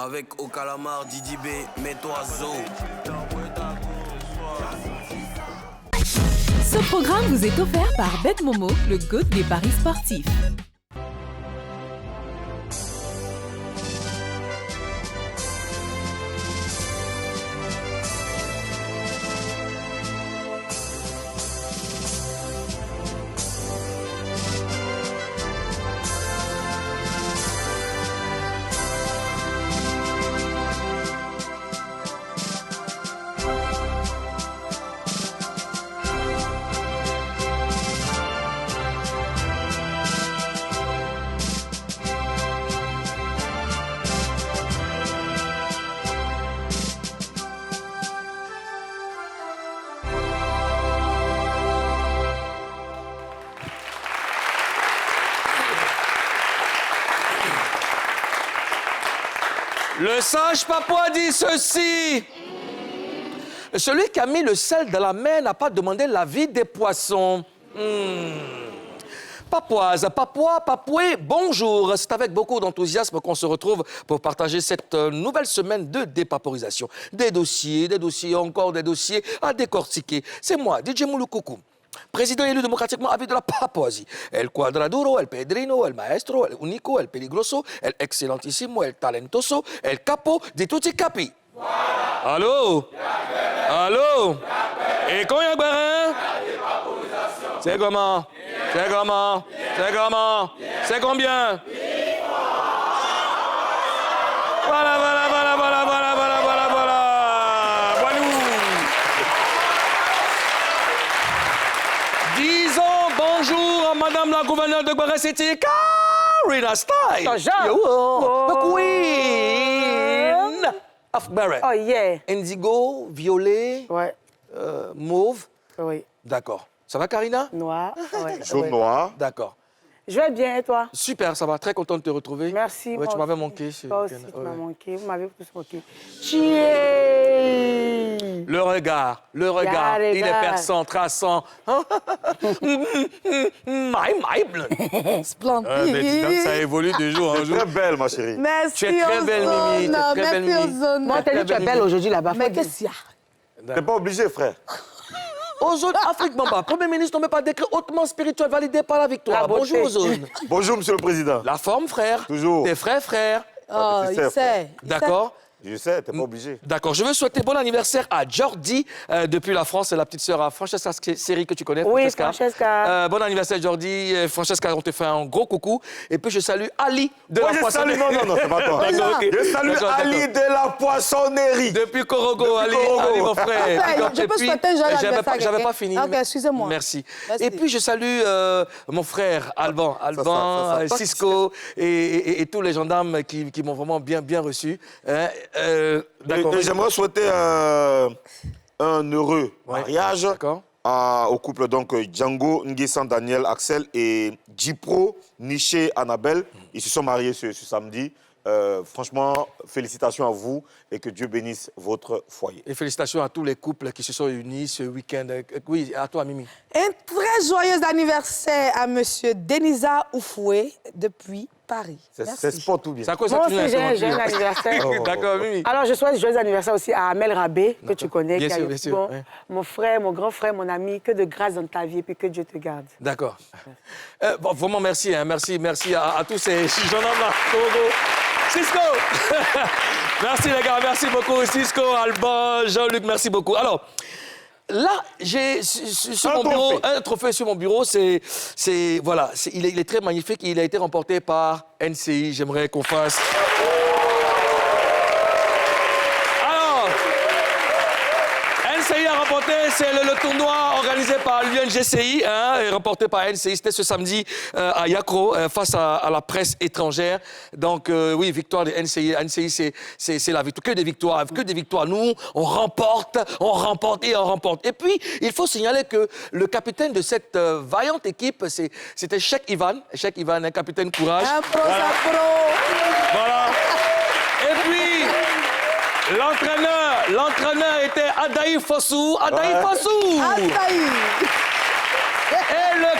Avec Au Calamar, Didi B, mets-toi Zo. Ce programme vous est offert par Bet Momo, le GOAT des paris sportifs. Le sage papouas dit ceci. Celui qui a mis le sel dans la mer n'a pas demandé l'avis des poissons. Papouase, papouas, papoué, bonjour. C'est avec beaucoup d'enthousiasme qu'on se retrouve pour partager cette nouvelle semaine de dépaporisation. Des dossiers, encore des dossiers à décortiquer. C'est moi, DJ Moulou-Coucou, président élu démocratiquement à vie de la Papouasie. El Quadraduro, el Pedrino, el Maestro, el Unico, el Peligroso, el Excellentissimo, el Talentoso, el Capo di tutti capi. Voilà. Allô? Allô? Et quand il y a un c'est comment? C'est comment? C'est comment? C'est combien? Voilà. Disons bonjour à Madame la gouverneure de Guaré City, Karina Style. The Queen of Barret. Oh yeah. Indigo, violet, Ouais. Mauve. Oui. D'accord. Ça va, Karina? Noir. Ouais. Jaune noir. D'accord. Je vais bien et toi? Super, ça va. Très content de te retrouver. Merci. Ouais, tu m'avais manqué. Toi aussi, tu m'as Ouais. manqué. Vous m'avez tous manqué. Chier. Le regard, il est perçant, traçant. Splendide. Mais dis donc, ça évolue de jour en jour. Très belle, ma chérie. Merci. Tu es très belle, Mimi. Tu es très belle, Mimi. Moi, t'as dit tu es belle aujourd'hui là-bas. Mais qu'est-ce qu'il y a? T'es pas obligé, frère. Ozone Afrique Bamba, Premier ministre nommé par décret hautement spirituel validé par la victoire. La beauté. Bonjour, Ozone. Bonjour, monsieur le président. La forme, frère. Toujours. Tes frères. Oh, tu il sais, sait. D'accord. Je sais, t'es pas obligé. D'accord. Je veux souhaiter bon anniversaire à Jordi depuis la France, la petite sœur à Francesca Seri que tu connais. Oui, Francesca. Bon anniversaire, Jordi. Francesca, on te fait un gros coucou. Et puis, je salue Ali de Moi, la je poissonnerie. salue... Non, c'est pas toi. D'accord, ok. Je salue D'accord, Ali de la poissonnerie. Depuis Korogo, Depuis Ali, Korogo. Ali, mon frère. Enfin, je peux souhaiter un joyeux anniversaire à J'avais quelqu'un. pas fini. Ok, excusez-moi. Merci. Merci. Et puis, je salue mon frère, Alban, ça. Cisco et tous les gendarmes qui m'ont vraiment bien reçu. D'accord. Et j'aimerais souhaiter un heureux mariage au couple donc Django Nguessan Daniel Axel et Djipro Niché Annabelle. Ils se sont mariés ce samedi. Franchement, félicitations à vous et que Dieu bénisse votre foyer. Et félicitations à tous les couples qui se sont unis ce week-end. Oui, à toi, Mimi. Un très joyeux anniversaire à Monsieur Denisa Oufoué depuis Paris. C'est sport tout bien. C'est à cause Moi de aussi, j'ai un anniversaire. D'accord, Mimi. Alors, je souhaite joyeux anniversaire aussi à Amel Rabé, que tu connais. Bien qui a sûr, eu bien sûr, bon, ouais. Mon frère, mon grand frère, mon ami, que de grâce dans ta vie et puis que Dieu te garde. D'accord. Bon, vraiment, merci. Hein, merci à tous ces jeunes hommes-là. Cisco. Merci, les gars. Merci beaucoup. Cisco, Alban, Jean-Luc, merci beaucoup. Alors, là, j'ai sur mon bureau un trophée sur mon bureau. Voilà, il est très magnifique. Il a été remporté par NCI. J'aimerais qu'on fasse. Alors, NCI a remporté, c'est le tournoi organisé par l'UNGCI, et remporté par NCI. C'était ce samedi à Yakro, face à la presse étrangère. Donc, oui, victoire de NCI. NCI, c'est la victoire. Que des victoires. Nous, on remporte. Et puis, il faut signaler que le capitaine de cette vaillante équipe, c'était Cheikh Ivan, un capitaine courage. Un pro, Voilà. ça pro. Voilà. Et puis, l'entraîneur était Adaï Fossou. Aïe. Et le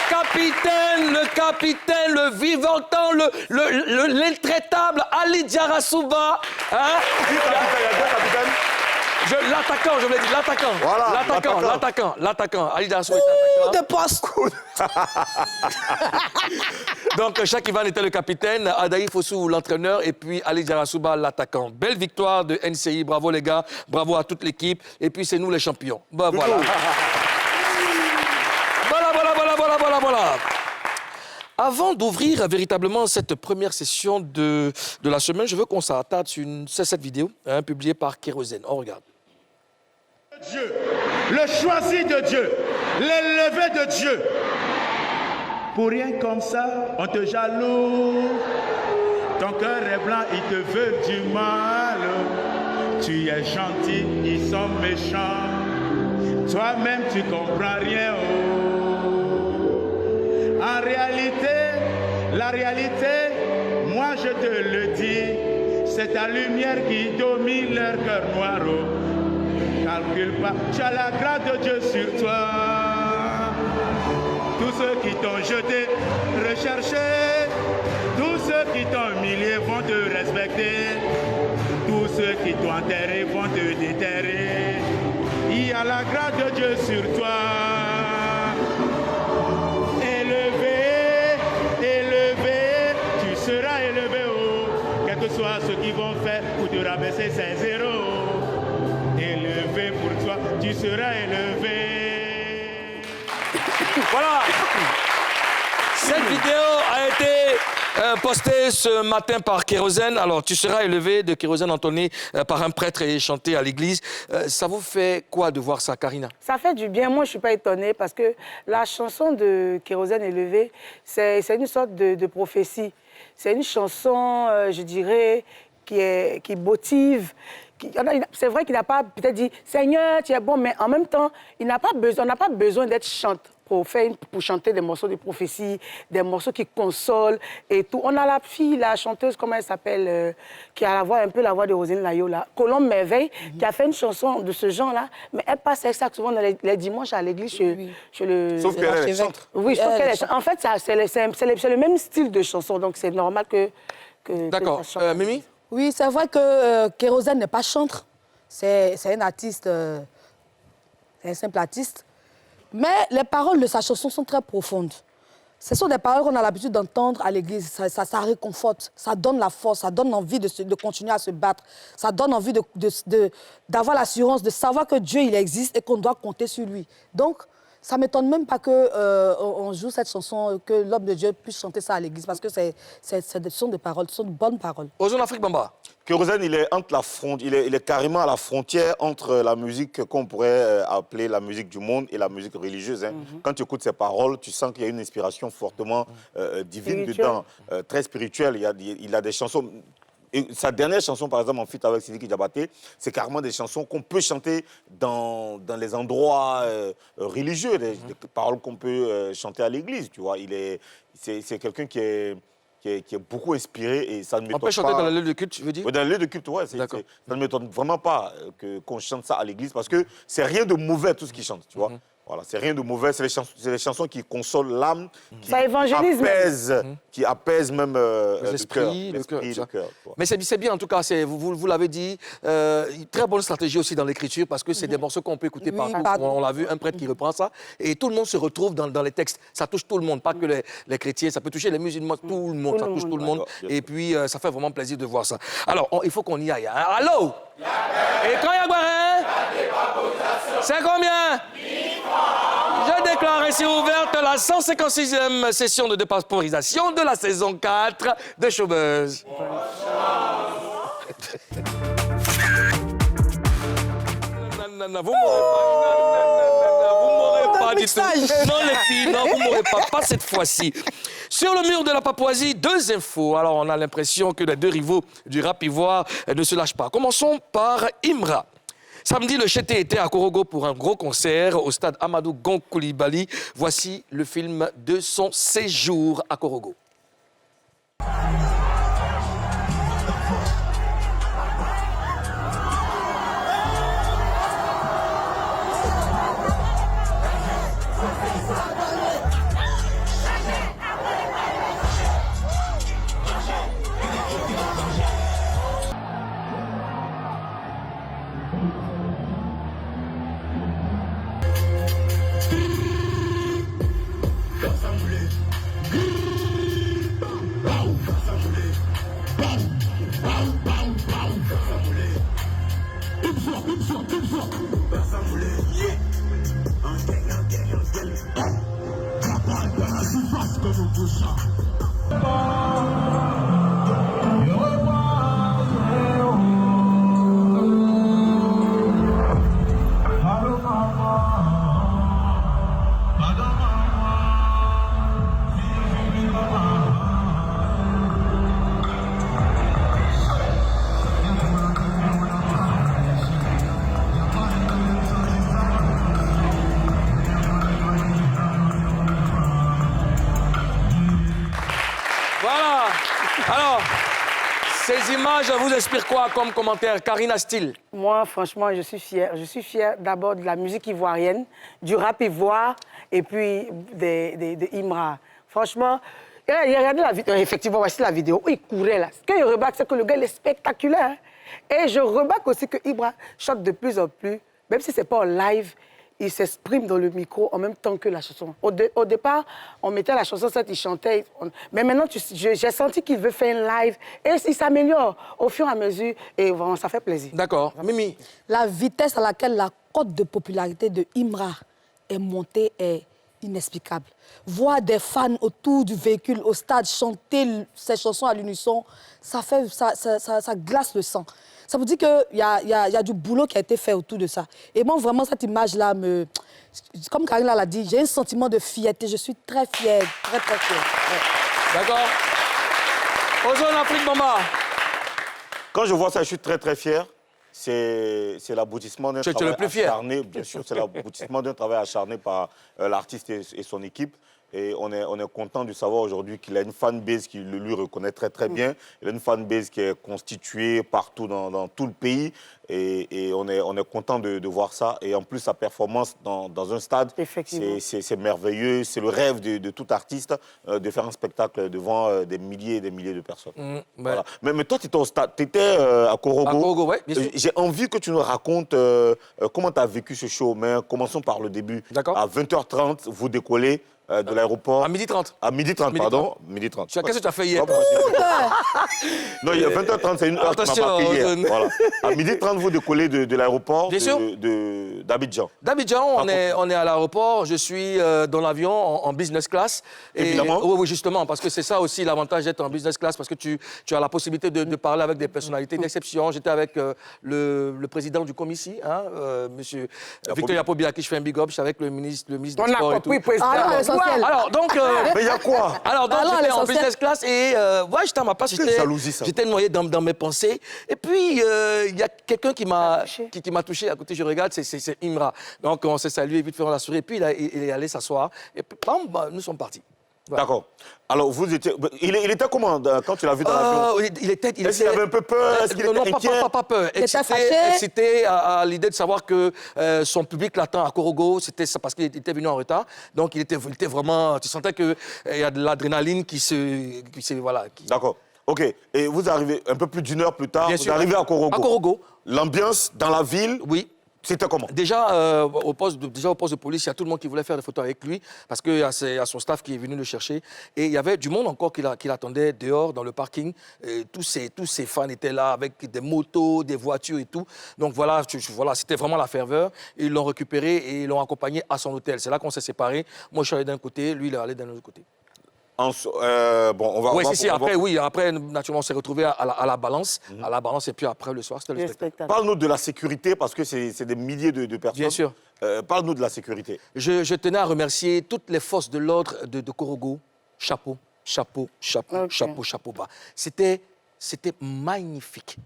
capitaine, le vivantant, l'intraitable Ali Diarra-Souba. Hein? L'attaquant, je voulais dire, l'attaquant. Voilà, L'attaquant. Ali Diarra-Souba est attaquant. De poste. Donc, Cheikh Ivan était le capitaine, Adaï Fossou l'entraîneur et puis Ali Diarra-Souba l'attaquant. Belle victoire de NCI, bravo les gars, bravo à toute l'équipe. Et puis c'est nous les champions. Bah, voilà. Voilà. Avant d'ouvrir véritablement cette première session de la semaine, je veux qu'on s'attarde sur cette vidéo publiée par Kérosène. On regarde. Dieu, le choisi de Dieu, l'élevé de Dieu. Pour rien comme ça, on te jalouse. Ton cœur est blanc, ils te veulent du mal. Tu es gentil, ils sont méchants. Toi-même, tu comprends rien. En réalité, la réalité, moi je te le dis, c'est ta lumière qui domine leur cœur noir. Calcule pas, tu as la grâce de Dieu sur toi. Tous ceux qui t'ont jeté, recherché, tous ceux qui t'ont humilié vont te respecter. Tous ceux qui t'ont enterré vont te déterrer. Il y a la grâce de Dieu sur toi. Tu seras élevé, quel que soit ce qu'ils vont faire pour te rabaisser ces zéros. Élevé pour toi, tu seras élevé. Voilà. Cette vidéo a été postée ce matin par Kérosène. Alors, tu seras élevé de Kérosène entonné par un prêtre et chanté à l'église. Ça vous fait quoi de voir ça, Karina? Ça fait du bien. Moi, je ne suis pas étonnée parce que la chanson de Kérosène élevé, c'est une sorte de prophétie. C'est une chanson, je dirais, qui motive. C'est vrai qu'il n'a pas peut-être dit « Seigneur, tu es bon », mais en même temps, on n'a pas besoin d'être chanteur pour chanter des morceaux de prophétie, des morceaux qui consolent et tout. On a la fille, la chanteuse, comment elle s'appelle, qui a un peu la voix de Roselyne Layo, là, Colombe Merveille, qui a fait une chanson de ce genre-là, mais elle passe ça souvent les dimanches à l'église chez le... Sauf qu'elle est chante. Oui, sauf qu'elle est... En fait, c'est le même style de chanson, donc c'est normal que D'accord. Mimi? Oui, c'est vrai que Kérosène n'est pas chantre. C'est un artiste, c'est un simple artiste. Mais les paroles de sa chanson sont très profondes. Ce sont des paroles qu'on a l'habitude d'entendre à l'église. Ça réconforte, ça donne la force, ça donne envie de continuer à se battre. Ça donne envie d'avoir l'assurance, de savoir que Dieu, il existe et qu'on doit compter sur lui. Donc, ça ne m'étonne même pas qu'on joue cette chanson, que l'homme de Dieu puisse chanter ça à l'église, parce que ce sont des paroles, ce sont de bonnes paroles. Ozone Afrique Bamba. Kérosène, il est carrément à la frontière entre la musique qu'on pourrait appeler la musique du monde et la musique religieuse. Hein. Quand tu écoutes ses paroles, tu sens qu'il y a une inspiration fortement divine dedans, très spirituelle. Il a des chansons... Et sa dernière chanson, par exemple, en feat avec Sidiki Diabaté, c'est carrément des chansons qu'on peut chanter dans les endroits religieux, des paroles qu'on peut chanter à l'église, tu vois. C'est quelqu'un qui est beaucoup inspiré et ça ne m'étonne pas. On peut chanter dans le lieu de culte, tu veux dire? Oui, dans le lieu de culte, oui. Ça ne m'étonne vraiment pas qu'on chante ça à l'église parce que c'est rien de mauvais tout ce qu'il chante, tu vois. Voilà, c'est rien de mauvais, c'est les chansons qui consolent l'âme, qui apaisent même l'esprit, le cœur. Mais c'est bien en tout cas, vous l'avez dit, très bonne stratégie aussi dans l'écriture parce que c'est des morceaux qu'on peut écouter partout. On l'a vu, un prêtre qui reprend ça et tout le monde se retrouve dans les textes. Ça touche tout le monde, pas que les chrétiens, ça peut toucher les musulmans, tout le monde, ça touche tout le monde. Et puis ça fait vraiment plaisir de voir ça. Alors, il faut qu'on y aille. Hein. Allô? Et quand il y a Guarin? C'est combien? Je déclare ainsi ouverte la 156e session de dépaporisation de la saison 4 de Showbuzz. Vous m'aurez pas du tout. Non, les filles, non, vous m'aurez pas cette fois-ci. Sur le mur de la Papouasie, 2 infos. Alors, on a l'impression que les 2 rivaux du rap ivoire ne se lâchent pas. Commençons par Imra. Samedi, le Chété était à Korogo pour un gros concert au stade Amadou Gon Coulibaly. Voici le film de son séjour à Korogo. Voilà. Alors, ces images vous inspirent quoi comme commentaire? Karina Steele. Moi, franchement, je suis fière. Je suis fière d'abord de la musique ivoirienne, du rap ivoire et puis de Imra. Franchement, regardez la vidéo. Effectivement, voici la vidéo où il courait là. Ce que je remarque, c'est que le gars, il est spectaculaire. Et je remarque aussi que Imra chante de plus en plus, même si ce n'est pas en live, il s'exprime dans le micro en même temps que la chanson. Au départ, on mettait la chanson, il chantait. Mais maintenant, j'ai senti qu'il veut faire un live et il s'améliore au fur et à mesure. Et vraiment, ça fait plaisir. D'accord. Mimi. La vitesse à laquelle la cote de popularité de Imra est montée est inexplicable. Voir des fans autour du véhicule, au stade, chanter ces chansons à l'unisson, ça glace le sang. Ça vous dit qu'il y a du boulot qui a été fait autour de ça. Et moi, vraiment, cette image-là comme Karina l'a dit, j'ai un sentiment de fierté. Je suis très fière, très, très fière. Ouais. D'accord. Ozone Afrique, Mama. Quand je vois ça, je suis très, très fier. C'est l'aboutissement d'un travail acharné. Bien sûr, c'est l'aboutissement d'un travail acharné par l'artiste et son équipe. Et on est content de savoir aujourd'hui qu'il a une fanbase qui le lui reconnaît très, très bien. Il a une fanbase qui est constituée partout dans tout le pays. Et on est content de voir ça. Et en plus, sa performance dans un stade, c'est merveilleux. C'est le rêve de tout artiste de faire un spectacle devant des milliers et des milliers de personnes. Voilà. Mais toi, tu étais au stade, tu étais à Korogo. À Korogo, oui, bien sûr. J'ai envie que tu nous racontes comment tu as vécu ce show. Mais commençons par le début. D'accord. À 20h30, vous décollez de l'aéroport. À 12h30. À 12h30, pardon. 12h30. Qu'est-ce que tu as fait hier? Non, il y a 20h30, c'est une heure qui m'a marqué hier. Voilà. À 12h30, vous décollez de l'aéroport d'Abidjan. D'Abidjan, on est à l'aéroport. Je suis dans l'avion en business class. Évidemment. Oui, justement, parce que c'est ça aussi l'avantage d'être en business class, parce que tu as la possibilité de parler avec des personnalités d'exception. J'étais avec le président du Comici, monsieur Victor Yapobi, à qui je fais un big up. Je suis avec le ministre des Sports et tout. Alors, donc... mais il y a quoi? Alors, donc, j'étais en business class et j'étais à ma place. J'étais noyé dans mes pensées. Et puis, il y a quelqu'un qui m'a touché. À côté, je regarde, c'est Imra. Donc, on s'est salué, vite fait, on l'a souri. Et puis, il est allé s'asseoir. Et puis, bam, nous sommes partis. Voilà. D'accord. Alors, vous étiez... Il était comment quand tu l'as vu dans l'avion? Est-ce qu'il avait un peu peur? Est-ce qu'il était inquiet? Pas peur. Excité à l'idée de savoir que son public l'attend à Korogo. C'était parce qu'il était venu en retard. Donc, il était vraiment... Tu sentais qu'il y a de l'adrénaline qui se... Voilà. D'accord. OK. Et vous arrivez un peu plus d'une heure plus tard, vous arrivez à Korogo. À Korogo. L'ambiance dans la ville? Oui. C'était comment? Déjà, au poste de police, il y a tout le monde qui voulait faire des photos avec lui parce qu'il y a son staff qui est venu le chercher. Et il y avait du monde encore qui l'attendait dehors, dans le parking. Et tous ces fans étaient là avec des motos, des voitures et tout. Donc voilà, c'était vraiment la ferveur. Ils l'ont récupéré et ils l'ont accompagné à son hôtel. C'est là qu'on s'est séparés. Moi, je suis allé d'un côté, lui, il est allé d'un autre côté. Après, naturellement, on s'est retrouvés à la balance. À la balance, et puis après, le soir, c'était le spectacle. Parle-nous de la sécurité, parce que c'est des milliers de personnes. Bien sûr. Parle-nous de la sécurité. Je tenais à remercier toutes les forces de l'ordre de Korogo. Chapeau bas. C'était magnifique.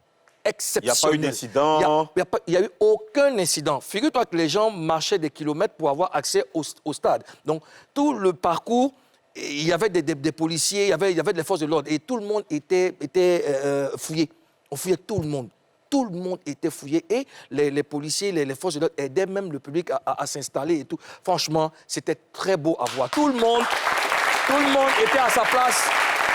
Exceptionnel. Il n'y a pas eu d'incident? Il n'y a eu aucun incident. Figure-toi que les gens marchaient des kilomètres pour avoir accès au stade. Donc, tout le parcours... Il y avait des policiers, il y avait des forces de l'ordre et tout le monde était fouillé. On fouillait tout le monde. Tout le monde était fouillé et les policiers, les forces de l'ordre aidaient même le public à s'installer et tout. Franchement, c'était très beau à voir. Tout le monde était à sa place.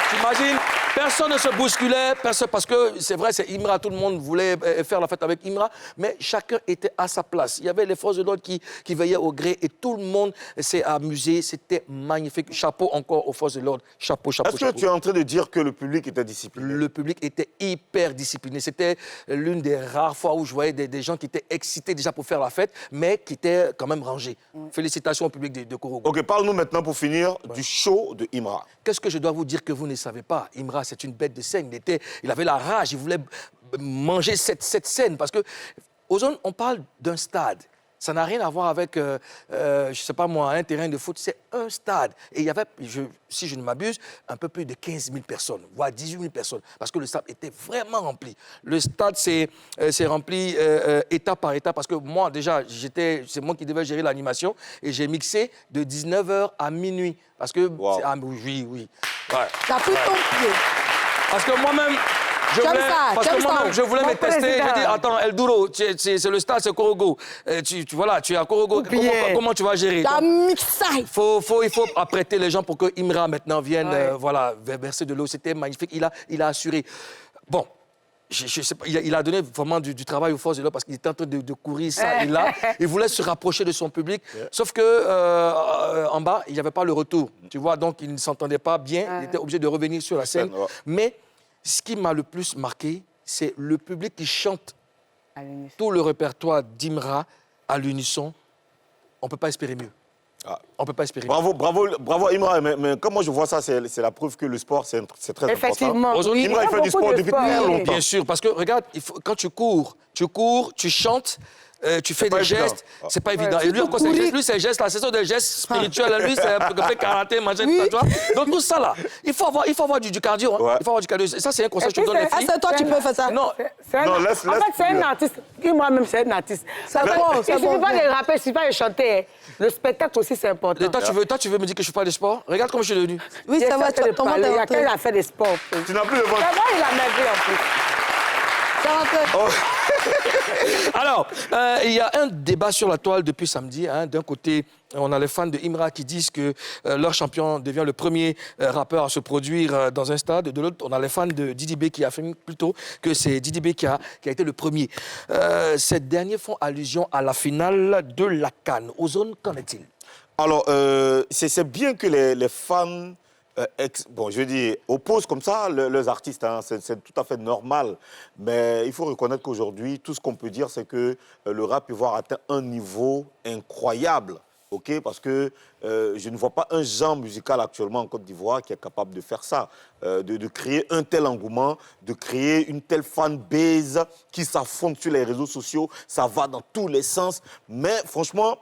T'imagines? Personne ne se bousculait, personne, parce que c'est vrai, c'est Imra, tout le monde voulait faire la fête avec Imra, mais chacun était à sa place. Il y avait les forces de l'ordre qui veillaient au gré et tout le monde s'est amusé. C'était magnifique. Chapeau encore aux forces de l'ordre. Chapeau, chapeau, Est-ce que tu es en train de dire que le public était discipliné? Le public était hyper discipliné. C'était l'une des rares fois où je voyais des gens qui étaient excités déjà pour faire la fête, mais qui étaient quand même rangés. Félicitations au public de Korogo. Ok, parle-nous maintenant pour finir du show de Imra. Qu'est-ce que je dois vous dire que vous ne savez pas? Imra, c'est une bête de scène. Il avait la rage, il voulait manger cette scène. Parce que, Ozone, on parle d'un stade. Ça n'a rien à voir avec, je ne sais pas moi, un terrain de foot. C'est un stade. Et il y avait, si je ne m'abuse, un peu plus de 15 000 personnes, voire 18 000 personnes. Parce que le stade était vraiment rempli. Le stade s'est rempli étape par étape. Parce que moi, déjà, c'est moi qui devais gérer l'animation. Et j'ai mixé de 19h à minuit. Parce que... Wow. Oui. Ouais. T'as pris ton pied. Parce que moi-même... Je voulais me tester. Je dis, attends, El Duro, c'est le stade, c'est Korogo. Tu es à Korogo. Comment tu vas gérer? T'as mixé. Il faut apprêter les gens pour que Imra maintenant vienne verser de l'eau. C'était magnifique. Il a assuré. Bon. Je sais pas, il a donné vraiment du travail aux forces de l'ordre parce qu'il était en train de courir ça et là. Il voulait se rapprocher de son public. Sauf que en bas, il n'y avait pas le retour. Tu vois, donc il ne s'entendait pas bien. Il était obligé de revenir sur la scène. Mais ce qui m'a le plus marqué, c'est le public qui chante tout le répertoire d'Imra à l'unisson. On ne peut pas espérer mieux. On ne peut pas espérer mieux. Bravo Imra, mais comment je vois ça, c'est la preuve que le sport, c'est très Effectivement, important. oui. Imra, il fait du sport depuis très longtemps. Bien sûr, parce que regarde, quand tu cours, tu chantes, tu fais des gestes, c'est pas évident. Et lui, encore, ces gestes-là, ce sont des gestes spirituels. Lui, c'est un peu karaté, machin, tu vois. Donc tout ça, là, il faut avoir du cardio. Hein. Il faut avoir du cardio. Ça, c'est un conseil que je donne les filles. Est-ce que toi, tu peux faire ça? Non. Laisse. En fait, c'est un artiste. Moi-même, c'est un artiste. Il ne suffit pas de rapper, il ne suffit pas de chanter. Le spectacle aussi, c'est important. Toi, tu veux me dire que je ne fais pas de sport? Regarde comment je suis devenu. Oui, ça va, ton ventre est rentré. Il a fait des sports. Tu n'as plus le ventre. Il a maigri en plus. Alors, il y a un débat sur la toile depuis samedi. Hein. D'un côté, on a les fans de Imra qui disent que leur champion devient le premier rappeur à se produire dans un stade. De l'autre, on a les fans de Didi B qui affirment plutôt que c'est Didi B qui a été le premier. Ces derniers font allusion à la finale de la CAN. Ozone, qu'en est-il? Alors, c'est bien que les fans... je veux dire, opposent comme ça leurs artistes, hein, c'est tout à fait normal. Mais il faut reconnaître qu'aujourd'hui, tout ce qu'on peut dire, c'est que le rap ivoire atteint un niveau incroyable. Okay, parce que je ne vois pas un genre musical actuellement en Côte d'Ivoire qui est capable de faire ça, de créer un tel engouement, de créer une telle fanbase qui s'affronte sur les réseaux sociaux. Ça va dans tous les sens. Mais franchement...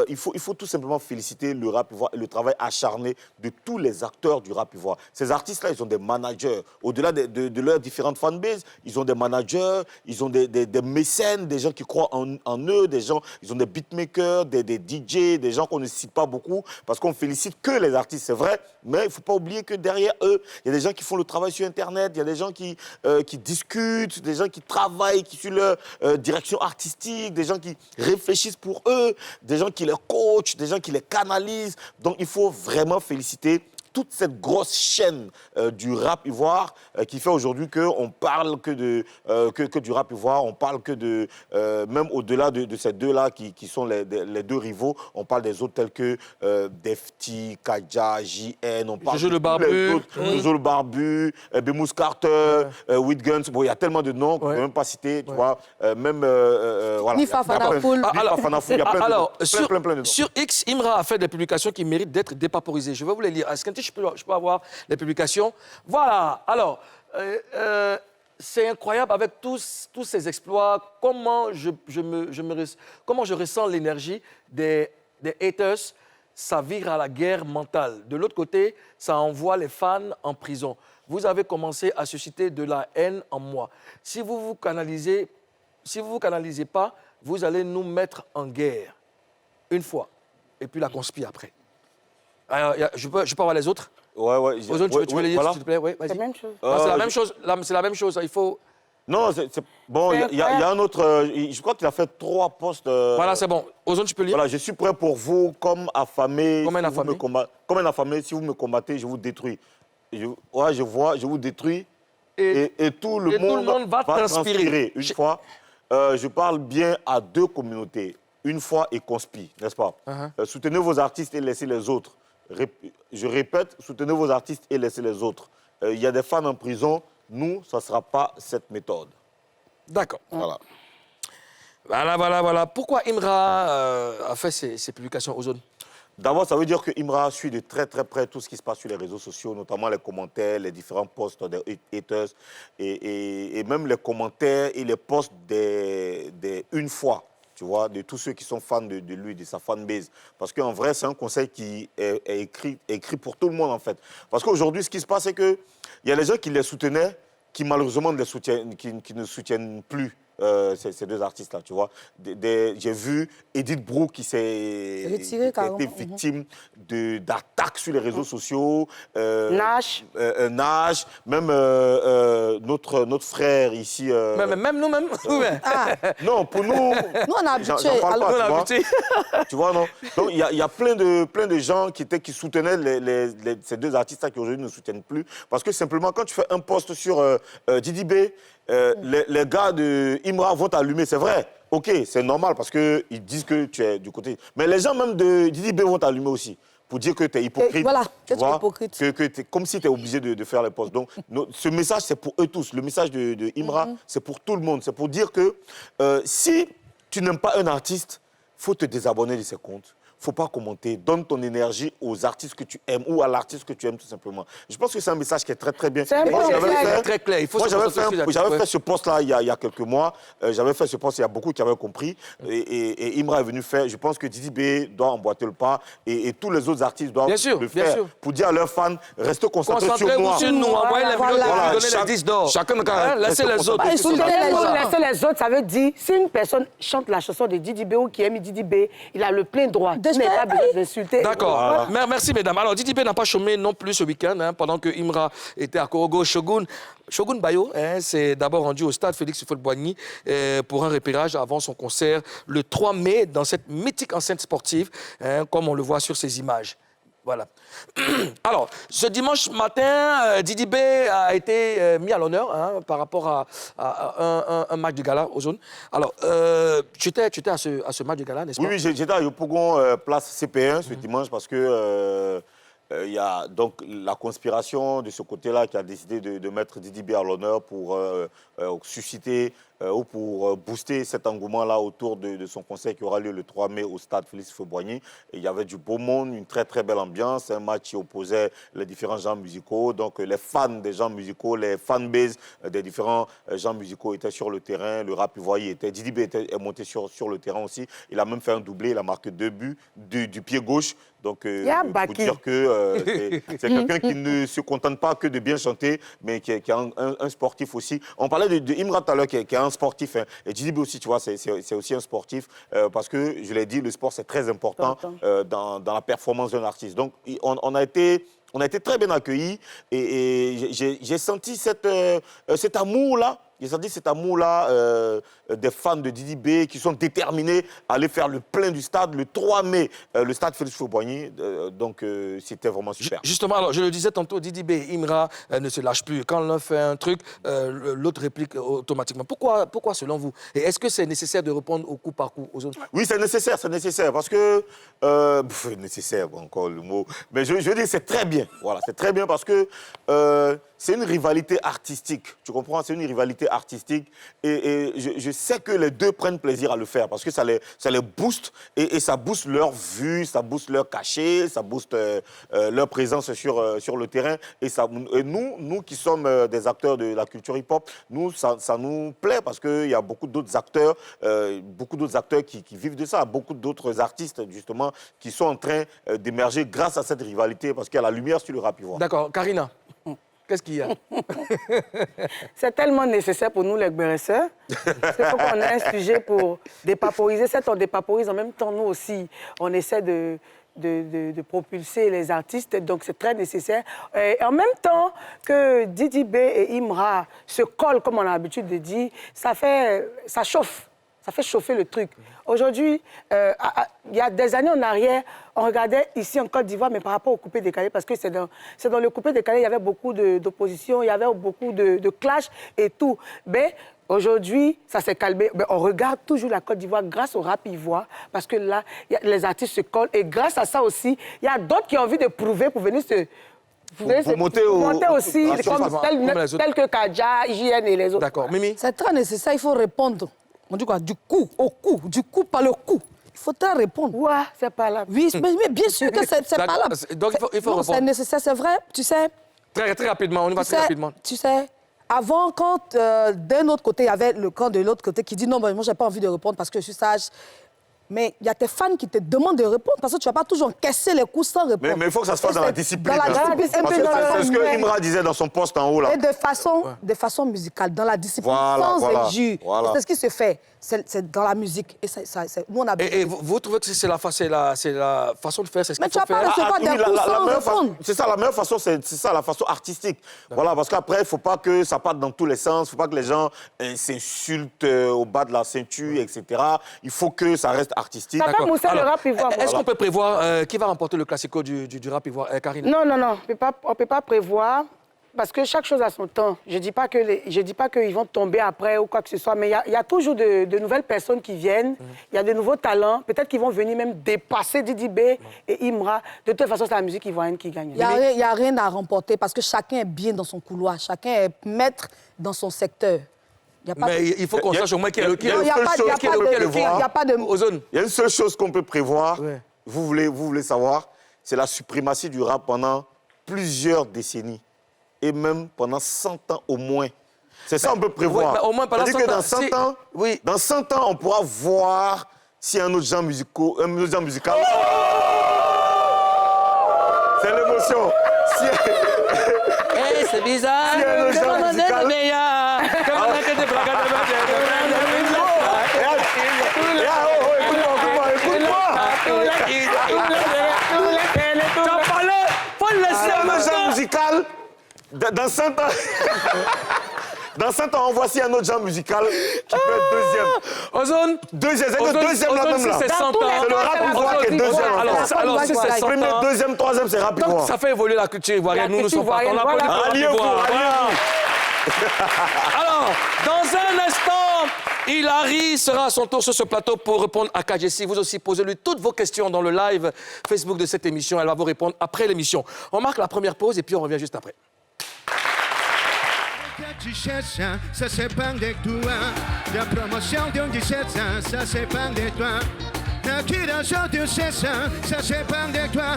il faut tout simplement féliciter le rap ivoire et le travail acharné de tous les acteurs du rap ivoire. Ces artistes-là, ils ont des managers. Au-delà de leurs différentes fanbases, ils ont des managers, ils ont des mécènes, des gens qui croient en eux, ils ont des beatmakers, des DJ, des gens qu'on ne cite pas beaucoup parce qu'on félicite que les artistes, c'est vrai, mais il ne faut pas oublier que derrière eux, il y a des gens qui font le travail sur Internet, il y a des gens qui discutent, des gens qui travaillent sur leur direction artistique, des gens qui réfléchissent pour eux, des gens qui les coachent, des gens qui les canalisent. Donc, il faut vraiment féliciter toute cette grosse chaîne du rap ivoire qui fait aujourd'hui qu'on parle que du rap ivoire, on parle que de... même au-delà de ces deux-là qui sont les deux rivaux, on parle des autres tels que Defty, Kaja, JN, on parle Jojo le Barbu, Jojo le Barbu, Bemous Carter, Whitguns. Bon, il y a tellement de noms qu'on ne peut même pas citer, tu vois. Même... voilà. Nifa Fanafoul. Il y a plein de noms. Sur X, Imra a fait des publications qui méritent d'être dépaporisées. Je vais vous les lire. Est-ce que je peux avoir les publications? Voilà. Alors, c'est incroyable avec tous ces exploits. Comment je ressens l'énergie des haters. Ça vire à la guerre mentale. De l'autre côté, ça envoie les fans en prison. Vous avez commencé à susciter de la haine en moi. Si vous vous canalisez pas, vous allez nous mettre en guerre. Une fois. Et puis la conspire après. Alors, je peux avoir les autres? Ouais. Ozone, tu veux les lire, s'il te plaît? Ouais, vas-y. C'est la même chose. C'est la même chose. C'est la même chose. Il faut... Non, bon, il y a un autre... je crois qu'il a fait 3 postes... Voilà, c'est bon. Ozone, tu peux lire? Voilà, je suis prêt pour vous, comme affamé. Comme un affamé. Comme un affamé, si vous me combattez, je vous détruis. je vous détruis et tout le monde va transpirer. Une fois, je parle bien à deux communautés. Une fois et conspire, n'est-ce pas? Soutenez vos artistes et laissez les autres. Je répète, soutenez vos artistes et laissez les autres. Il y a des fans en prison. Nous, ça ne sera pas cette méthode. D'accord. Voilà. Voilà. Pourquoi Imra a fait ces publications aux zones? D'abord, ça veut dire que Imra suit de très très près tout ce qui se passe sur les réseaux sociaux, notamment les commentaires, les différents posts des haters et même les commentaires et les posts des une fois, tu vois, de tous ceux qui sont fans de lui, de sa fanbase. Parce qu'en vrai, c'est un conseil qui est écrit pour tout le monde, en fait. Parce qu'aujourd'hui, ce qui se passe, c'est qu'il y a les gens qui les soutenaient, qui malheureusement qui ne soutiennent plus. Ces deux artistes-là, tu vois. J'ai vu Edith Brou qui a été victime d'attaques sur les réseaux sociaux. Nash. Nash, même notre frère ici. Même nous-mêmes. Non, pour nous... Nous, on a habitué. Tu vois, non? Donc, il y a plein de gens qui soutenaient ces deux artistes-là qui aujourd'hui ne soutiennent plus. Parce que simplement, quand tu fais un post sur Didi B, les gars de Imra vont t'allumer, c'est vrai. OK, c'est normal parce qu'ils disent que tu es du côté... Mais les gens même de Didi B vont t'allumer aussi pour dire que tu es hypocrite. Et voilà, tu vois, hypocrite. Comme si tu es obligé de faire les posts. Donc, ce message, c'est pour eux tous. Le message de Imra, c'est pour tout le monde. C'est pour dire que si tu n'aimes pas un artiste, il faut te désabonner de ses comptes. Il ne faut pas commenter. Donne ton énergie aux artistes que tu aimes ou à l'artiste que tu aimes, tout simplement. Je pense que c'est un message qui est très, très bien. C'est très clair. J'avais fait ce post-là il y a quelques mois. J'avais fait ce post, il y a beaucoup qui avaient compris. Et Imra est venu faire. Je pense que Didi B doit emboîter le pas. Et tous les autres artistes doivent le faire. Pour dire à leurs fans, restez concentrés sur moi. Sur nous. Envoyez la vidéo, donner les 10 d'or. Chacun laissez les autres. Laissez les autres, ça veut dire, si une personne chante la chanson de Didi B ou qui aime Didi B, il a le plein droit. Il n'est pas besoin d'insulter. D'accord. Voilà. Merci, mesdames. Alors, Didi B n'a pas chômé non plus ce week-end, pendant que Imra était à Korogo. Shogun Bayo s'est d'abord rendu au stade Félix Houphouët-Boigny pour un repérage avant son concert le 3 mai dans cette mythique enceinte sportive, comme on le voit sur ces images. Voilà. Alors, ce dimanche matin, Didi B a été mis à l'honneur par rapport à un match de gala aux zones. Alors, tu étais à ce match de gala, n'est-ce pas? Oui, j'étais à Yopougon, place CP1 ce dimanche parce que il y a donc la conspiration de ce côté-là qui a décidé de mettre Didi B à l'honneur pour susciter ou pour booster cet engouement-là autour de son concert qui aura lieu le 3 mai au stade Félix Houphouët-Boigny. Il y avait du beau monde, une très très belle ambiance, un match qui opposait les différents genres musicaux. Donc les fans des genres musicaux, les fanbases des différents genres musicaux étaient sur le terrain. Le rap ivoirien Didi B est monté sur le terrain aussi. Il a même fait un doublé, il a marqué 2 buts du pied gauche. Donc, pour dire que c'est quelqu'un qui ne se contente pas que de bien chanter, mais qui est un sportif aussi. On parlait de Imra tout à l'heure, qui est un sportif. Et Didi B aussi, tu vois, c'est aussi un sportif. Parce que, je l'ai dit, le sport, c'est très important dans la performance d'un artiste. Donc, on a été très bien accueillis. Et j'ai senti cet amour-là. J'ai senti cet amour-là des fans de Didi B qui sont déterminés à aller faire le plein du stade le 3 mai, le stade Félix Houphouët-Boigny. Donc, c'était vraiment super. Justement, alors, je le disais tantôt, Didi B et Imra ne se lâchent plus. Quand l'un fait un truc, l'autre réplique automatiquement. Pourquoi selon vous? Et est-ce que c'est nécessaire de répondre au coup par coup aux autres? Oui, c'est nécessaire. Parce que... nécessaire, encore le mot. Mais je veux dire, c'est très bien. Voilà, c'est très bien parce que... c'est une rivalité artistique, tu comprends? C'est une rivalité artistique et je sais que les deux prennent plaisir à le faire parce que ça les booste et ça booste leur vue, ça booste leur cachet, ça booste leur présence sur le terrain. Et nous qui sommes des acteurs de la culture hip-hop, ça nous plaît parce qu'il y a beaucoup d'autres acteurs qui vivent de ça, beaucoup d'autres artistes justement qui sont en train d'émerger grâce à cette rivalité parce qu'il y a la lumière sur le rap ivoirien. D'accord. Karina, qu'est-ce qu'il y a? C'est tellement nécessaire pour nous, les Gbéresseurs. C'est faut qu'on ait un sujet pour dépaporiser. Certes, on dépaporise en même temps, nous aussi. On essaie de propulser les artistes, donc c'est très nécessaire. Et en même temps que Didi B et Imra se collent, comme on a l'habitude de dire, ça chauffe. ça fait chauffer le truc. Aujourd'hui, il y a des années en arrière, on regardait ici en Côte d'Ivoire, mais par rapport au coupé-décalé, parce que c'est dans le coupé-décalé, il y avait beaucoup d'opposition, il y avait beaucoup de clash et tout. Mais aujourd'hui, ça s'est calmé. Mais on regarde toujours la Côte d'Ivoire grâce au rap ivoire, parce que là, les artistes se collent. Et grâce à ça aussi, il y a d'autres qui ont envie de prouver pour venir se... Pour monter aussi, tels que Kadja, JN et les autres. D'accord. Mimi? C'est très nécessaire, il faut répondre. On dit quoi? Du coup au coup, du coup par le coup. Il faut très répondre. Ouais, c'est pas là. Oui, mais bien sûr que c'est pas là. Donc il faut répondre. C'est nécessaire, c'est vrai, tu sais. Très rapidement, on y va très rapidement. Tu sais, avant, quand d'un autre côté, il y avait le camp de l'autre côté qui dit non, moi, j'ai pas envie de répondre parce que je suis sage. Mais il y a tes fans qui te demandent de répondre parce que tu vas pas toujours encaisser les coups sans répondre. Mais il faut que ça se fasse dans la discipline. Dans la discipline. C'est ce que Imra disait dans son poste en haut là. Et de façon musicale, dans la discipline, sans injure. C'est ce qui se fait. C'est dans la musique. Et nous, on a... Et vous trouvez que c'est la façon de faire, c'est ce qu'il faut faire? Mais tu vas pas recevoir des coups sans répondre. C'est ça, la meilleure façon, c'est ça, la façon artistique. Voilà, parce qu'après, il ne faut pas que ça parte dans tous les sens, il ne faut pas que les gens s'insultent au bas de la ceinture, etc. Il faut que ça reste artistique. Ça fait mousser le rap ivoire. Est-ce qu'on peut prévoir qui va remporter le classico du rap ivoire, Karine? Non, on ne peut pas prévoir. Parce que chaque chose a son temps. Je ne dis pas qu'ils vont tomber après ou quoi que ce soit, mais il y a toujours de nouvelles personnes qui viennent, il y a de nouveaux talents, peut-être qu'ils vont venir même dépasser Didi B et Imra. De toute façon, c'est la musique ivoirienne qui gagne. Il n'y a rien à remporter parce que chacun est bien dans son couloir, chacun est maître dans son secteur. Mais il faut qu'on sache au moins qui est le Ozone. Il y a une seule chose qu'on peut prévoir, vous voulez savoir, c'est la suprématie du rap pendant plusieurs décennies. Et même pendant 100 ans au moins. C'est ça qu'on peut prévoir. Oui, au moins pendant 100 ans. Dans 100 ans, on pourra voir s'il y a un autre genre musical. C'est l'émotion. C'est bizarre. Si y a un autre genre musical. Musical, dans 100 ans, dans 100 ans, on voit s'il y a un autre genre musical qui peut être deuxième. Ozone. Deuxième, c'est le deuxième là même là. C'est 100 ans. C'est le rap ivoire qui est deuxième. Alors si c'est 100 ans. Premier, deuxième, troisième, c'est rap ivoire. Ça fait évoluer la culture ivoirienne. Nous sommes pas. On applaudit pour l'ivoire. Alors, dans un instant, Hilary sera à son tour sur ce plateau pour répondre à Kajessi. Vous aussi, posez-lui toutes vos questions dans le live Facebook de cette émission. Elle va vous répondre après l'émission. On marque la première pause et puis on revient juste après. Tu cherches, ça c'est pas de toi. La promotion de ça c'est pas de toi. La curation de ça c'est pas de toi.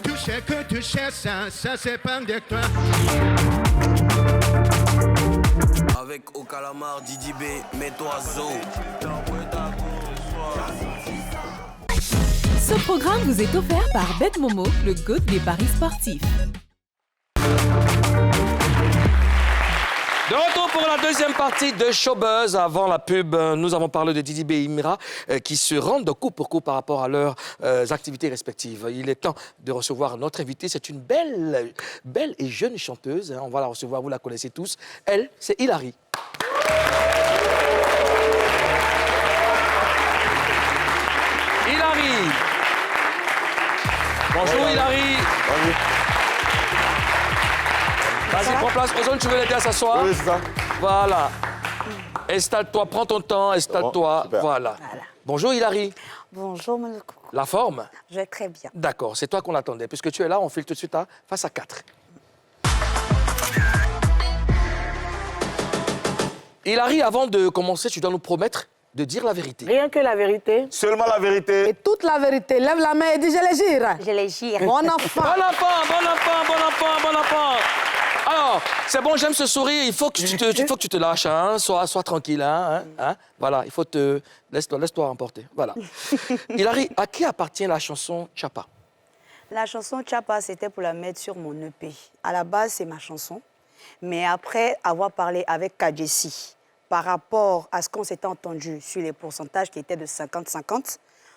Tout ce que tu cherches, ça c'est pas de toi. Avec Au Calamar, Didi B, mets-toi Zo. Ce programme vous est offert par Bet Momo, le GOAT des paris sportifs. De retour pour la deuxième partie de Showbuzz. Avant la pub, nous avons parlé de Didi B et Imra qui se rendent de coup pour coup par rapport à leurs activités respectives. Il est temps de recevoir notre invitée. C'est une belle et jeune chanteuse. On va la recevoir, vous la connaissez tous. Elle, c'est Hilary. Hilary. Bonjour Hilary. Bonjour. Vas-y, prends place. Ozone, tu veux l'aider à s'asseoir? Oui, c'est ça. Voilà. Installe-toi, prends ton temps, installe-toi. Bon, voilà. Bonjour Hilary. Bonjour, mon coucou. La forme? Je vais très bien. D'accord, c'est toi qu'on attendait. Puisque tu es là, on file tout de suite à face à 4. Hilary, avant de commencer, tu dois nous promettre de dire la vérité. Rien que la vérité. Seulement la vérité. Et toute la vérité. Lève la main et dis je les gire. Je les gire. Bon enfant. Bon enfant, bon enfant, bon enfant, bon enfant. Alors, c'est bon, j'aime ce sourire. Il faut que tu te lâches, hein. Sois tranquille, hein. Voilà, il faut te... Laisse-toi emporter. Voilà. Hilary, à qui appartient la chanson Chapa? La chanson Chapa, c'était pour la mettre sur mon EP. À la base, c'est ma chanson. Mais après avoir parlé avec Kajessi, par rapport à ce qu'on s'était entendu sur les pourcentages qui étaient de 50-50,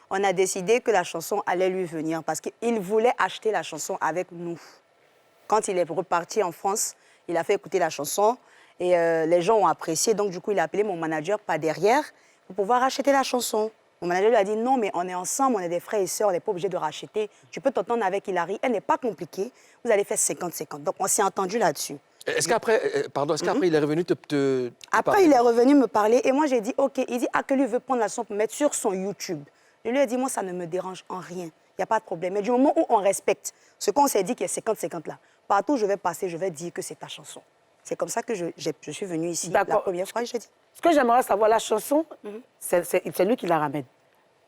on a décidé que la chanson allait lui venir parce qu'il voulait acheter la chanson avec nous. Quand il est reparti en France, il a fait écouter la chanson et les gens ont apprécié. Donc, du coup, il a appelé mon manager par derrière pour pouvoir racheter la chanson. Mon manager lui a dit non, mais on est ensemble, on est des frères et sœurs, on n'est pas obligé de racheter. Tu peux t'entendre avec Hilary, elle n'est pas compliquée. Vous allez faire 50-50. Donc on s'est entendu là-dessus. Est-ce qu'après, il est revenu te Après, il est revenu me parler et moi j'ai dit ok. Il dit que lui veut prendre la chanson pour mettre sur son YouTube. Je lui ai dit moi ça ne me dérange en rien, il n'y a pas de problème. Mais du moment où on respecte ce qu'on s'est dit qu'il y a 50-50 là, partout où je vais passer, je vais dire que c'est ta chanson. C'est comme ça que je suis venue ici la première fois et je dis. Ce que j'aimerais savoir, la chanson, c'est lui qui la ramène.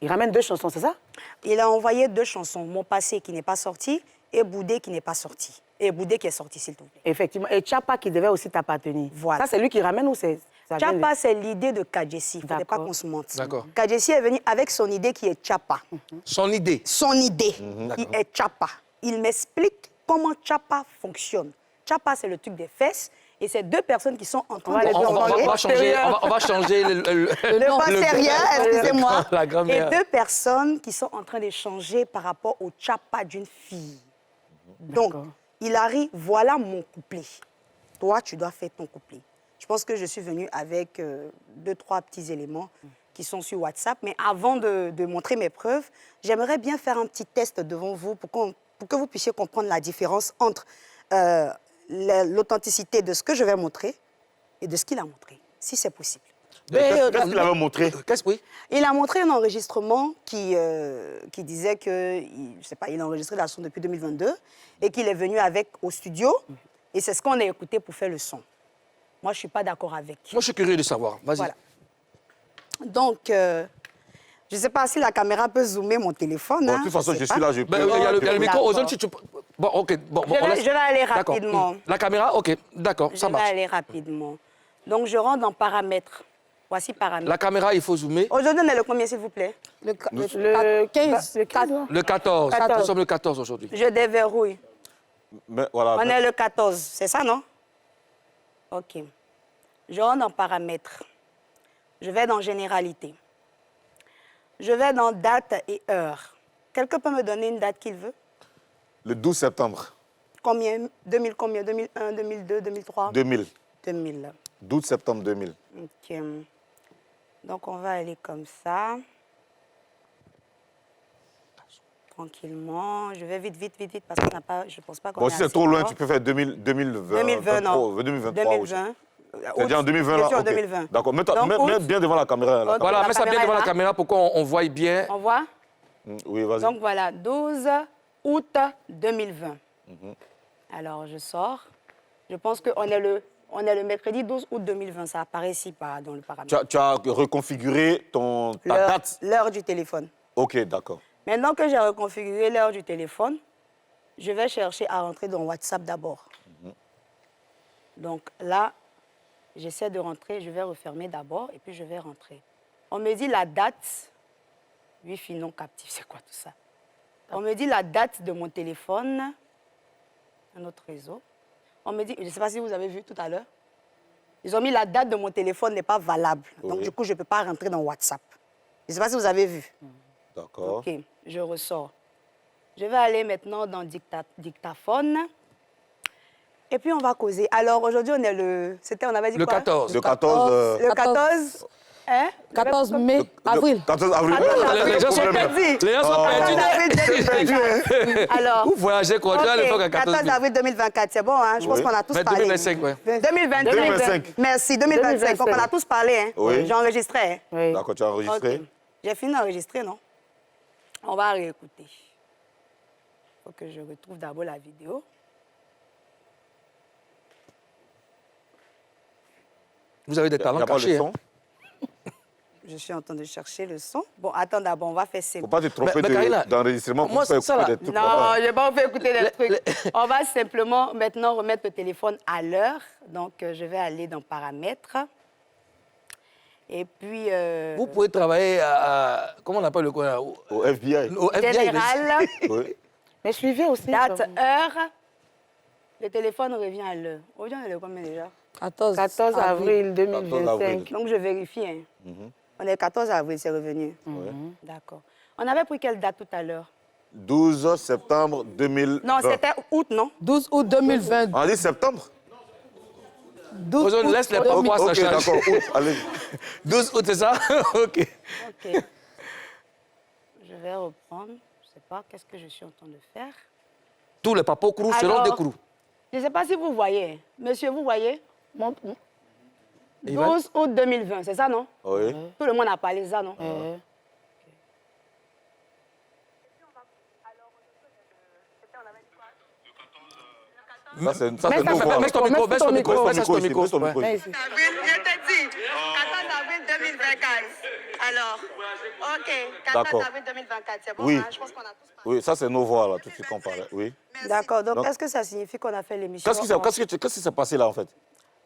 Il ramène 2 chansons, c'est ça? Il a envoyé 2 chansons, Mon passé qui n'est pas sorti et Boudé qui n'est pas sorti. Et Boudé qui est sorti, s'il te plaît. Effectivement. Et Tchapa qui devait aussi t'appartenir. Voilà. Ça, c'est lui qui ramène ou c'est... Tchapa, c'est l'idée de Kadjessi. Il ne faudrait pas qu'on se mente. D'accord. Kadjessi est venu avec son idée qui est Tchapa. Son idée? Son idée qui est Tchapa. Il m'explique comment Tchapa fonctionne. Tchapa, c'est le truc des fesses. Et c'est 2 personnes qui sont en train de on va changer le bastérien, excusez-moi. Et 2 personnes qui sont en train d'échanger par rapport au Tchapa d'une fille. Donc, Hilary, voilà mon couplet. Toi, tu dois faire ton couplet. Je pense que je suis venue avec 2-3 petits éléments qui sont sur WhatsApp. Mais avant de montrer mes preuves, j'aimerais bien faire un petit test devant vous pour que vous puissiez comprendre la différence entre l'authenticité de ce que je vais montrer et de ce qu'il a montré, si c'est possible. Qu'est-ce qu'il avait montré? Oui. Il a montré un enregistrement qui disait que, je sais pas, il a enregistré la chanson depuis 2022 et qu'il est venu avec au studio. Et c'est ce qu'on a écouté pour faire le son. Moi, je ne suis pas d'accord avec. Moi, je suis curieux de savoir. Vas-y. Voilà. Donc, je ne sais pas si la caméra peut zoomer mon téléphone. Bon, de toute façon, je suis là, je peux... Il y a le micro aux zones, si tu... Bon, OK. Bon, je vais aller rapidement. La caméra, OK. D'accord, ça marche. Je vais aller rapidement. Donc, je rentre dans paramètres. Voici paramètres. La caméra, il faut zoomer. Aujourd'hui, on est le combien, s'il vous plaît? Le 15. Le 14. Nous sommes le 14 aujourd'hui. Je déverrouille. Mais, voilà, on est le 14, c'est ça, non? OK. Je rentre dans paramètres. Je vais dans généralité. Je vais dans date et heure. Quelqu'un peut me donner une date qu'il veut? Le 12 septembre. Combien? 2000 combien? 2001, 2002, 2003? 2000. 2000. 12 septembre 2000. OK. Donc, on va aller comme ça. Tranquillement. Je vais vite, parce qu'on n'a pas... Je ne pense pas qu'on Bon, si c'est trop loin, tu peux faire 2020. 2020, non. 2023. 2020. C'est-à-dire en 2020, là? En 2020. D'accord. Mets bien devant la caméra. Là. Okay, voilà, mets ça bien devant la caméra pour qu'on voit bien. On voit? Oui, vas-y. Donc, voilà, 12 août 2020. Alors, je sors. Je pense qu'on est le mercredi 12 août 2020. Ça apparaît ici dans le paramètre. Tu as reconfiguré ta date? L'heure du téléphone. OK, d'accord. Maintenant que j'ai reconfiguré l'heure du téléphone, je vais chercher à rentrer dans WhatsApp d'abord. Donc là, j'essaie de rentrer, je vais refermer d'abord et puis je vais rentrer. On me dit la date, Wi-Fi non captif, c'est quoi tout ça? On me dit la date de mon téléphone, un autre réseau. On me dit, je ne sais pas si vous avez vu tout à l'heure, ils ont mis la date de mon téléphone n'est pas valable. Oui. Donc du coup, je ne peux pas rentrer dans WhatsApp. Je ne sais pas si vous avez vu. D'accord. OK, je ressors. Je vais aller maintenant dans dictaphone. Et puis, on va causer. Alors, aujourd'hui, on est on avait dit le quoi? 14. Le 14... Le 14... Hein? 14 mai, avril. 14 avril. Les gens sont perdus. Les gens sont perdus. Alors, vous voyagez quoi? Okay, 14 avril 2024, c'est bon, hein? Je pense qu'on a tous parlé. 2025, oui. 2025. Merci, 2025. Donc, on a tous parlé, hein? Oui. J'ai enregistré, hein? Oui. D'accord, tu as enregistré? Okay. J'ai fini d'enregistrer, non? On va réécouter. Il faut que je retrouve d'abord la vidéo. Vous avez des talents cachés. Hein? Je suis en train de chercher le son. Bon, attends d'abord, on va faire ça. Il ne faut pas te tromper d'enregistrement pour faire écouter des trucs. Non, je n'ai pas fait écouter des trucs. On va simplement maintenant remettre le téléphone à l'heure. Donc, je vais aller dans paramètres. Et puis... Vous pouvez travailler à... Comment on appelle le coin? Au FBI. Au FBI. Général. Oui. Mais suivez aussi. Date, heure. Le téléphone revient à l'heure. Aujourd'hui, on est le combien déjà? 14 avril 2025. Donc, je vérifie. Hein. On est le 14 avril, c'est revenu. D'accord. On avait pris quelle date tout à l'heure? 12 septembre 2020. Non, c'était août, non? 12 août 2020. On a dit septembre? Ozone, laisse les paroles, ça Ok, change. d'accord, août, allez. 12 août, c'est ça? OK. Ok. Je vais reprendre. Je ne sais pas qu'est-ce que je suis en train de faire. Tous les papas Kourou seront Alors, des Kourou. Je ne sais pas si vous voyez. Monsieur, vous voyez? Montre. 12 août 2020, c'est ça, non? Oui. Tout le monde a parlé de ça, non? Ça, c'est Mais ça, nouveau. Baisse ton micro, baisse ton micro, Baisse ton micro, baisse ton micro. ici. Ouais. Baisse ton micro ici. Je te dis, 14 avril 2024. Alors, ok, 14 D'accord. avril 2024, c'est bon, Oui. hein? Je pense qu'on a tous parlé. Oui, ça, c'est nos voix, là, tout de suite qu'on parlait. Oui. D'accord, donc Donc- est-ce que ça signifie qu'on a fait l'émission? Qu'est-ce qui s'est passé là, en fait?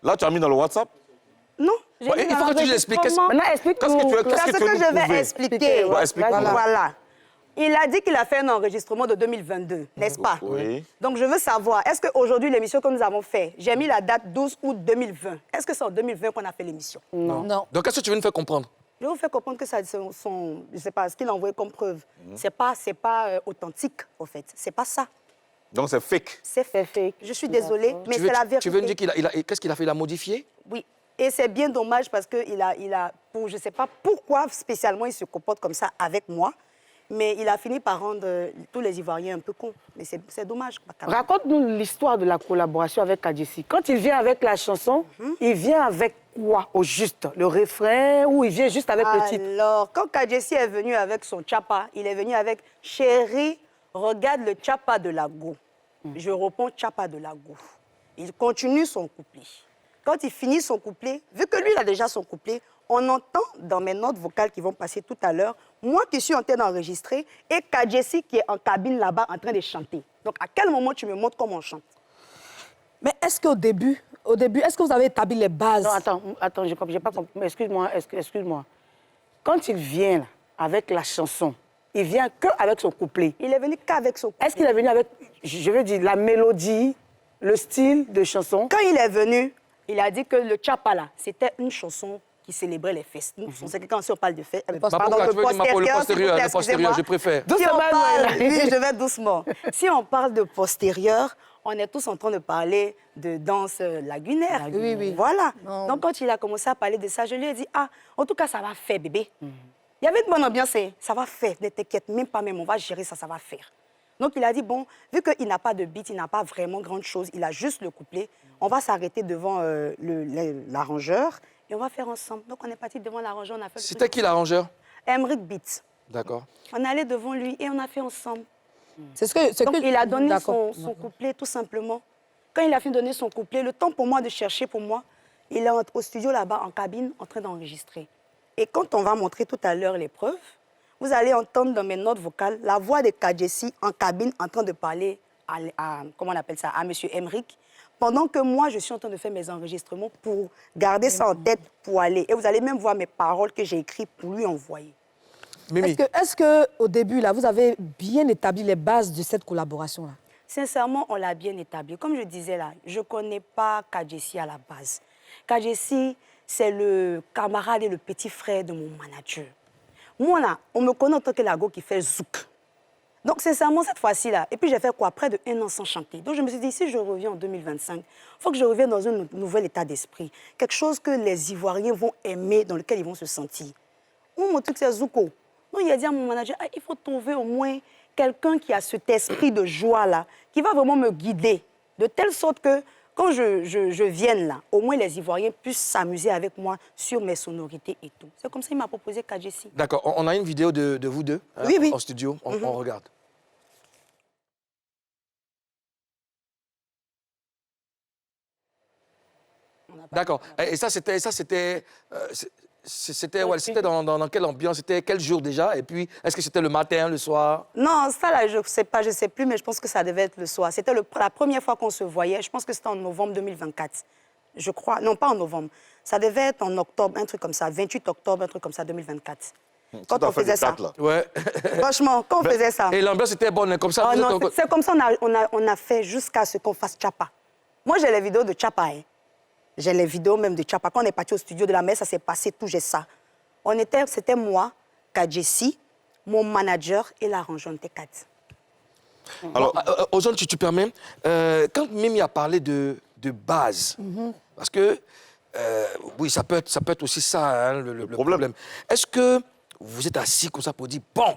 Là, tu as mis dans le WhatsApp? Non, j'ai Ouais, mis il faut dans que tu nous expliques. l'enregistrement. Maintenant, explique-nous. C'est ce que je vais prouver? expliquer. Ouais, explique-nous. Voilà. Il a dit qu'il a fait un enregistrement de 2022, n'est-ce pas? Oui. Donc, je veux savoir, est-ce qu'aujourd'hui, l'émission que nous avons faite, j'ai mis la date 12 août 2020. Est-ce que c'est en 2020 qu'on a fait l'émission? Non. Donc, qu'est-ce que tu veux nous faire comprendre? Je vais vous faire comprendre que ça, je ne sais pas, ce qu'il a envoyé comme preuve, c'est pas authentique, en fait. C'est pas ça. Donc, c'est fake. C'est fake. Je suis désolée, mais c'est la vérité. Tu veux me dire qu'est-ce qu'il a fait? Il a modifié? Oui. Et c'est bien dommage parce que je ne sais pas pourquoi spécialement il se comporte comme ça avec moi, mais il a fini par rendre tous les Ivoiriens un peu cons. Mais c'est dommage. Raconte-nous l'histoire de la collaboration avec Kadjessi. Quand il vient avec la chanson, il vient avec quoi au juste? Le refrain ou il vient juste avec le titre? Alors, quand Kadjessi est venu avec son tchapa, il est venu avec « Chérie, regarde le tchapa de la go ». Je réponds « Tchapa de la go ». Il continue son couplet. Quand il finit son couplet, vu que lui, il a déjà son couplet, on entend dans mes notes vocales qui vont passer tout à l'heure, moi qui suis en train d'enregistrer et Kadjessi qui est en cabine là-bas en train de chanter. Donc, à quel moment tu me montres comment on chante? Mais est-ce qu'au début, est-ce que vous avez établi les bases? Non, attends, j'ai pas compris. Excuse-moi. Quand il vient là, avec la chanson, il vient qu'avec son couplet. Il est venu qu'avec son couplet. Est-ce qu'il est venu avec, je veux dire, la mélodie, le style de chanson? Quand il est venu, il a dit que le tchapa là, c'était une chanson qui célébrait les fêtes. Nous, on sait que quand on parle de fêtes, Le postérieur, je préfère. Si on parle, oui, je vais doucement. Si on parle de postérieur, on est tous en train de parler de danse lagunaire. Oui, oui. Voilà. Non. Donc, quand il a commencé à parler de ça, je lui ai dit, ah, en tout cas, ça va faire, bébé. Il y avait une bonne ambiance, ça va faire. Ne t'inquiète même pas, même, on va gérer ça, ça va faire. Donc, il a dit, bon, vu qu'il n'a pas de beat, il n'a pas vraiment grande chose, il a juste le couplet, on va s'arrêter devant l'arrangeur et on va faire ensemble. Donc, on est parti devant l'arrangeur, on a fait... C'était qui l'arrangeur? Emric Beat. D'accord. On allait devant lui et on a fait ensemble. Donc, il a donné son couplet, tout simplement. Quand il a fini de donner son couplet, le temps pour moi de chercher pour moi, il est au studio là-bas, en cabine, en train d'enregistrer. Et quand on va montrer tout à l'heure les preuves, vous allez entendre dans mes notes vocales la voix de Kadjessi en cabine en train de parler comment on appelle ça, à M. Emric, pendant que moi, je suis en train de faire mes enregistrements pour garder ça en tête pour aller. Et vous allez même voir mes paroles que j'ai écrites pour lui envoyer. Mimi. Est-ce qu'au début, là, vous avez bien établi les bases de cette collaboration-là? Sincèrement, on l'a bien établi. Comme je disais là, je ne connais pas Kadjessi à la base. Kadjessi, c'est le camarade et le petit frère de mon manager. Moi, là, on me connaît en tant que la go qui fait zouk. Donc, sincèrement, cette fois-ci, là, et puis j'ai fait quoi? Près de 1 an sans chanter. Donc, je me suis dit, si je reviens en 2025, il faut que je revienne dans un nouvel état d'esprit. Quelque chose que les Ivoiriens vont aimer, dans lequel ils vont se sentir. Mon truc, c'est zouko. Donc, il a dit à mon manager, il faut trouver au moins quelqu'un qui a cet esprit de joie-là, qui va vraiment me guider, de telle sorte que quand je vienne là, au moins les Ivoiriens puissent s'amuser avec moi sur mes sonorités et tout. C'est comme ça qu'il m'a proposé Kadjessi. D'accord. On a une vidéo de vous deux Oui, oui. en studio. On regarde. D'accord. Et ça, c'était dans quelle ambiance? C'était quel jour déjà? Et puis, est-ce que c'était le matin, le soir? Non, ça là, je ne sais plus, mais je pense que ça devait être le soir. C'était la première fois qu'on se voyait. Je pense que c'était en novembre 2024. Je crois. Non, pas en novembre. Ça devait être en octobre, un truc comme ça. 28 octobre, un truc comme ça, 2024. Quand on faisait ça. Ouais. Franchement, quand on faisait ça. Et l'ambiance était bonne, comme ça? Oh, non, c'est comme ça on a fait jusqu'à ce qu'on fasse Tchapa. Moi, j'ai les vidéos de Tchapa. Hein. J'ai les vidéos même de Tchapa. Quand on est parti au studio de la mer, ça s'est passé tout, j'ai ça. C'était moi, Kadjessi, mon manager et l'arrangeur, on était 4. Alors, Ozone, si tu permets, quand Mimi a parlé de base, Parce que, oui, ça peut être aussi ça, hein, le problème. Est-ce que vous êtes assis comme ça pour dire, bon,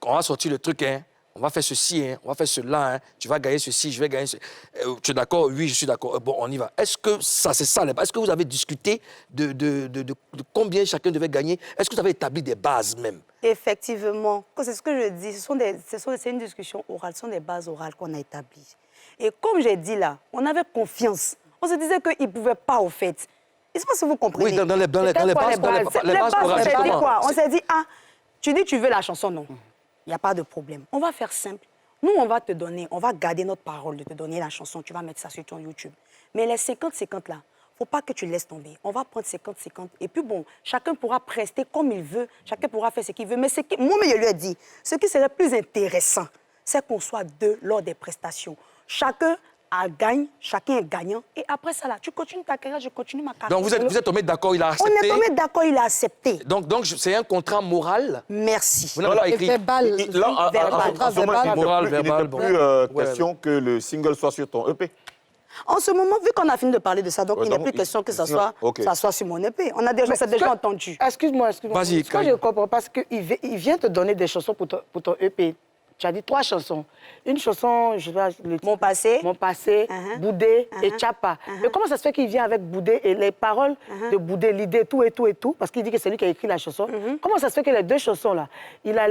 on va sortir le truc, hein, on va faire ceci, hein, on va faire cela, hein, tu vas gagner ceci, je vais gagner ceci. Tu es d'accord? Oui, je suis d'accord. Bon, on y va. Est-ce que ça, c'est ça? Est-ce que vous avez discuté de combien chacun devait gagner? Est-ce que vous avez établi des bases même? Effectivement, c'est ce que je dis, c'est une discussion orale, ce sont des bases orales qu'on a établies. Et comme j'ai dit là, on avait confiance. On se disait qu'il ne pouvait pas, au fait. Je ne sais pas si vous comprenez. Oui, dans les bases on s'est dit quoi? On c'est- s'est dit, ah, tu dis tu veux la chanson, non. Il n'y a pas de problème. On va faire simple. Nous, on va te donner, on va garder notre parole de te donner la chanson. Tu vas mettre ça sur ton YouTube. Mais les 50-50 là, il ne faut pas que tu laisses tomber. On va prendre 50-50. Et puis bon, chacun pourra prester comme il veut. Chacun pourra faire ce qu'il veut. Mais moi, je lui ai dit, ce qui serait plus intéressant, c'est qu'on soit deux lors des prestations. Chacun gagne, chacun est gagnant. Et après ça, là, tu continues ta carrière, je continue ma carrière. Donc vous êtes tombé d'accord, il a accepté? On est tombé d'accord, il a accepté. Donc c'est un contrat moral? Merci. Vous n'avez pas écrit? Verbal. Moral, il verbal. n'était plus question que le single soit sur ton EP. En ce moment, vu qu'on a fini de parler de ça, donc il n'est plus question que ça soit sur mon EP. On a déjà, c'est déjà entendu. Excuse-moi. Vas-y, Ce que je ne comprends pas, c'est qu'il vient te donner des chansons pour ton EP. Tu as dit 3 chansons. Une chanson, je sais pas, Mon passé. Mon passé, Boudé et Tchapa. Mais comment ça se fait qu'il vient avec Boudé et les paroles de Boudé, l'idée, tout, parce qu'il dit que c'est lui qui a écrit la chanson. Comment ça se fait que les 2 chansons-là, il a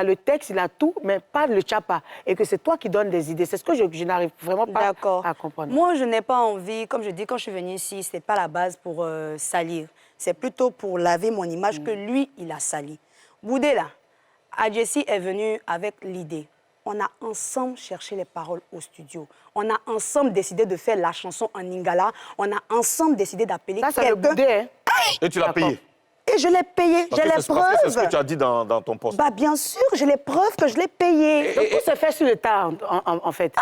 le texte, il a tout, mais pas le Tchapa, et que c'est toi qui donnes des idées? C'est ce que je n'arrive vraiment pas à comprendre. Moi, je n'ai pas envie, comme je dis, quand je suis venue ici, ce n'est pas la base pour salir. C'est plutôt pour laver mon image que lui, il a sali. Boudé, là, Adjessi est venu avec l'idée. On a ensemble cherché les paroles au studio. On a ensemble décidé de faire la chanson en lingala. On a ensemble décidé d'appeler quelqu'un. Ça, c'est le Boudé, hein? Et tu l'as payé? Et je l'ai payé, j'ai les preuves. C'est ce que tu as dit dans ton poste. Bah, bien sûr, j'ai les preuves que je l'ai payé. Donc, tout s'est fait sur le tas, en fait.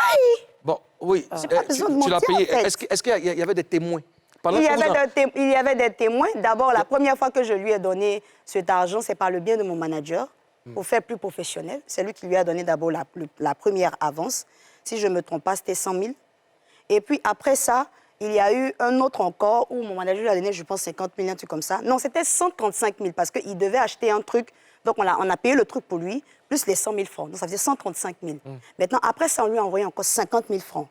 Bon, oui, tu l'as payé. Est-ce qu'il y avait des témoins? Il y avait des témoins. D'abord, la première fois que je lui ai donné cet argent, c'est par le bien de mon manager, pour faire plus professionnel. C'est lui qui lui a donné d'abord la première avance. Si je ne me trompe pas, c'était 100 000. Et puis après ça, il y a eu un autre encore où mon manager lui a donné, je pense, 50 000, un truc comme ça. Non, c'était 135 000 parce qu'il devait acheter un truc. Donc on a payé le truc pour lui, plus les 100 000 francs. Donc ça faisait 135 000. Maintenant, après ça, on lui a envoyé encore 50 000 francs.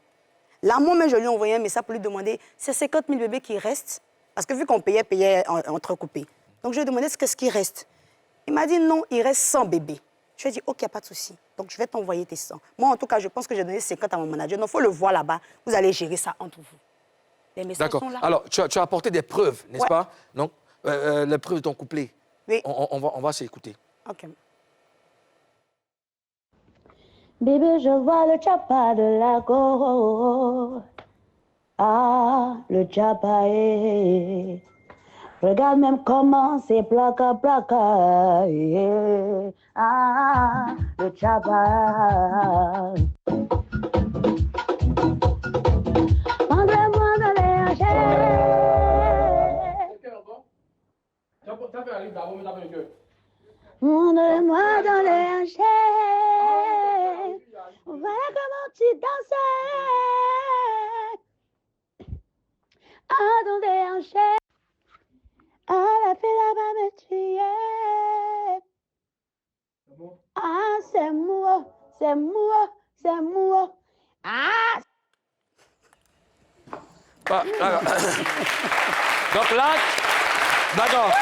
Là, moi-même, je lui ai envoyé un message pour lui demander, c'est 50 000 bébés qui restent? Parce que vu qu'on payait entrecoupé. Donc je lui ai demandé, qu'est-ce qui reste? Il m'a dit non, il reste 100 bébés. Je lui ai dit, OK, il n'y a pas de souci. Donc, je vais t'envoyer tes 100. Moi, en tout cas, je pense que j'ai donné 50 à mon manager. Donc, il faut le voir là-bas. Vous allez gérer ça entre vous. Les messages sont là. Alors, tu as apporté des preuves, n'est-ce pas? Donc, les preuves de ton couplet. Oui. On va s'écouter. OK. Bébé, je vois le Tchapa de la Goro. Ah, le Tchapa est... Regarde même comment c'est placa, yeah. Ah, le Tchapa. Prendrez-moi dans les Prendrez-moi dans les hanchets. Voilà comment tu dansais. Ah, dans des hanchets. Ah, la fille va me tuer. Ah, c'est moi. Ah! Donc là, d'accord.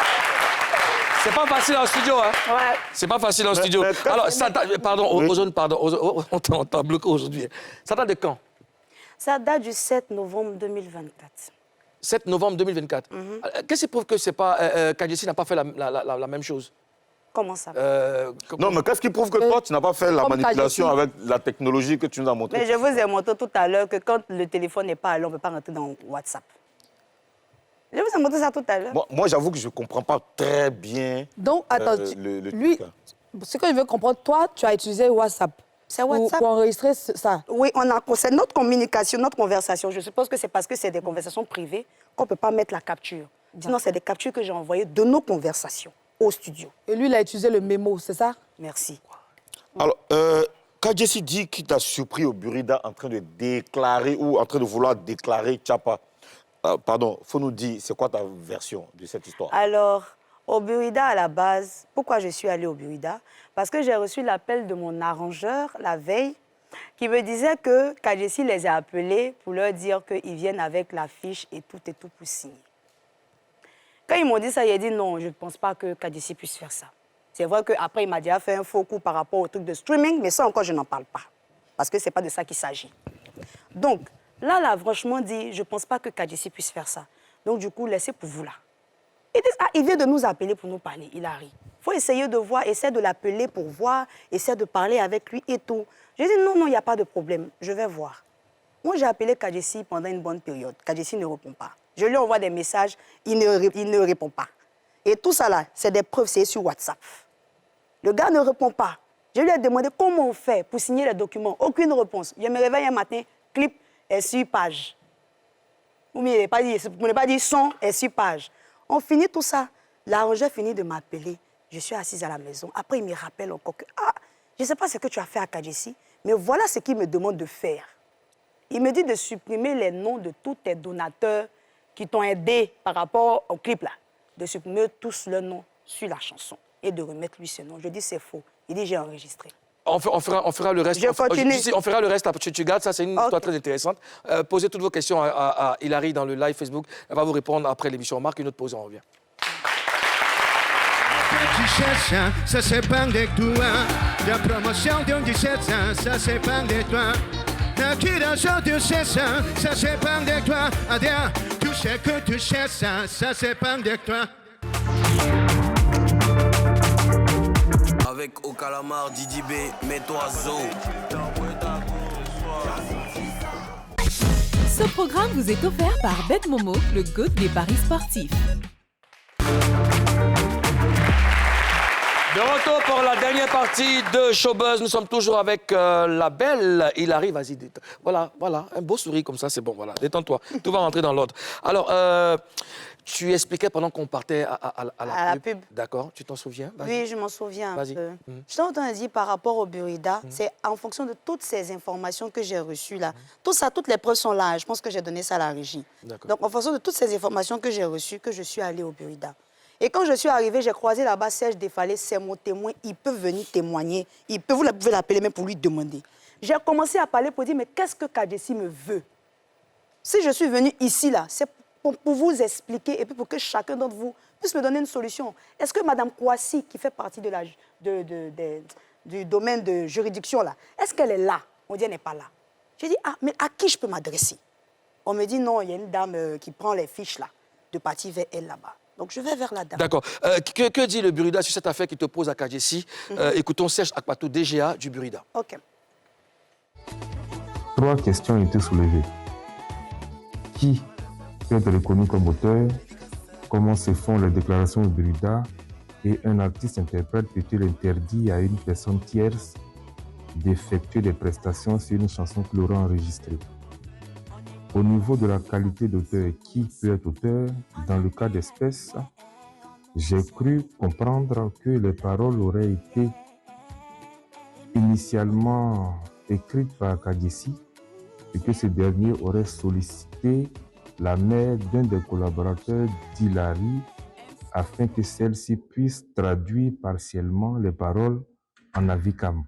C'est pas facile en studio, hein? Ouais. C'est pas facile en studio. Alors, ça date, pardon, on t'a bloqué aujourd'hui. Ça date de quand? Ça date du 7 novembre 2024. 7 novembre 2024. Qu'est-ce qui prouve que c'est pas Kadjessi n'a pas fait la même chose? Comment ça? Non, mais qu'est-ce qui prouve que toi, tu n'as pas fait la manipulation avec la technologie que tu nous as montrée? Mais je vous ai montré tout à l'heure que quand le téléphone n'est pas à l'heure, on ne peut pas rentrer dans WhatsApp. Je vous ai montré ça tout à l'heure. Moi, j'avoue que je ne comprends pas très bien. Donc, attends, lui, ce que je veux comprendre, toi, tu as utilisé WhatsApp. C'est WhatsApp. Pour enregistrer ça. Oui, c'est notre communication, notre conversation. Je suppose que c'est parce que c'est des conversations privées qu'on ne peut pas mettre la capture. Sinon, c'est des captures que j'ai envoyées de nos conversations au studio. Et lui, il a utilisé le mémo, c'est ça? Merci. Alors, Kadjessi dit qu'il t'a surpris au Burida en train de déclarer ou en train de vouloir déclarer Tchapa. Pardon, il faut nous dire, c'est quoi ta version de cette histoire? Alors, au Burida, à la base, pourquoi je suis allée au Burida? Parce que j'ai reçu l'appel de mon arrangeur la veille qui me disait que Kadjessi les a appelés pour leur dire qu'ils viennent avec l'affiche et tout pour signer. Quand ils m'ont dit ça, il a dit non, je ne pense pas que Kadjessi puisse faire ça. C'est vrai qu'après, il m'a déjà fait un faux coup par rapport au truc de streaming, mais ça encore, je n'en parle pas. Parce que ce n'est pas de ça qu'il s'agit. Donc, là, franchement dit, je ne pense pas que Kadjessi puisse faire ça. Donc, du coup, laissez pour vous là. Ils disent, ah, il vient de nous appeler pour nous parler, il arrive. Il faut essayer de voir, essayer de l'appeler pour voir, essayer de parler avec lui et tout. J'ai dit, non, il n'y a pas de problème, je vais voir. Moi, j'ai appelé Kadjessi pendant une bonne période. Kadjessi ne répond pas. Je lui envoie des messages, il ne répond pas. Et tout ça là, c'est des preuves, c'est sur WhatsApp. Le gars ne répond pas. Je lui ai demandé comment on fait pour signer les documents. Aucune réponse. Je me réveille un matin, clip est sur page. Vous n'avez pas dit son est sur page. On finit tout ça. L'arrangeur finit de m'appeler. Je suis assise à la maison. Après, il me rappelle encore que, ah, je ne sais pas ce que tu as fait à Kadjessi, mais voilà ce qu'il me demande de faire. Il me dit de supprimer les noms de tous tes donateurs qui t'ont aidé par rapport au clip là. De supprimer tous leurs noms sur la chanson et de remettre lui ce nom. Je dis c'est faux. Il dit j'ai enregistré. On fera le reste. Je continue. On fera le reste. Tu gardes ça, c'est une histoire très intéressante. Posez toutes vos questions à Hilary dans le live Facebook. Elle va vous répondre après l'émission. On marque une autre pause, on revient. Ça c'est pas de toi. La promotion d'un 17 ans, ça c'est pas de toi. La création de 16 ans, ça c'est pas de toi. Adia, tu sais que tu sais ça c'est pas de toi. Avec Okalamar, Didi B, mets-toi zo. Ce programme vous est offert par Bet Momo, le GOAT des paris sportifs. De retour pour la dernière partie de Showbuzz. Nous sommes toujours avec la belle Hilary. Vas-y, voilà, un beau sourire comme ça, c'est bon, voilà, détends-toi. Tout va rentrer dans l'ordre. Alors, tu expliquais pendant qu'on partait à la pub. D'accord, tu t'en souviens? Oui, je m'en souviens un peu. Mmh. Je t'entends dire par rapport au Burida, c'est en fonction de toutes ces informations que j'ai reçues là. Tout ça, toutes les preuves sont là. Je pense que j'ai donné ça à la régie. Donc, en fonction de toutes ces informations que j'ai reçues, que je suis allée au Burida. Et quand je suis arrivée, j'ai croisé là-bas Serge Defalé, c'est mon témoin, il peut venir témoigner, vous pouvez l'appeler même pour lui demander. J'ai commencé à parler pour dire, mais qu'est-ce que Kadjessi me veut? Si je suis venue ici, là, c'est pour vous expliquer et puis pour que chacun d'entre vous puisse me donner une solution. Est-ce que Mme Kouassi, qui fait partie du domaine de juridiction, là, est-ce qu'elle est là? On dit, elle n'est pas là. J'ai dit, ah, mais à qui je peux m'adresser? On me dit, non, il y a une dame qui prend les fiches, là, de partir vers elle, là-bas. Donc, je vais vers la dame. D'accord. Que dit le Burida sur cette affaire qui te pose à Kadjessi? Écoutons Serge Akpatou, DGA du Burida. OK. 3 questions étaient soulevées. Qui peut être reconnu comme auteur? Comment se font les déclarations au Burida? Et un artiste-interprète peut-il interdire à une personne tierce d'effectuer des prestations sur une chanson qu'il aura enregistrée? Au niveau de la qualité d'auteur, qui peut être auteur? Dans le cas d'espèce, j'ai cru comprendre que les paroles auraient été initialement écrites par Kadjessi et que ce dernier aurait sollicité la mère d'un des collaborateurs d'Hilary afin que celle-ci puisse traduire partiellement les paroles en avikam.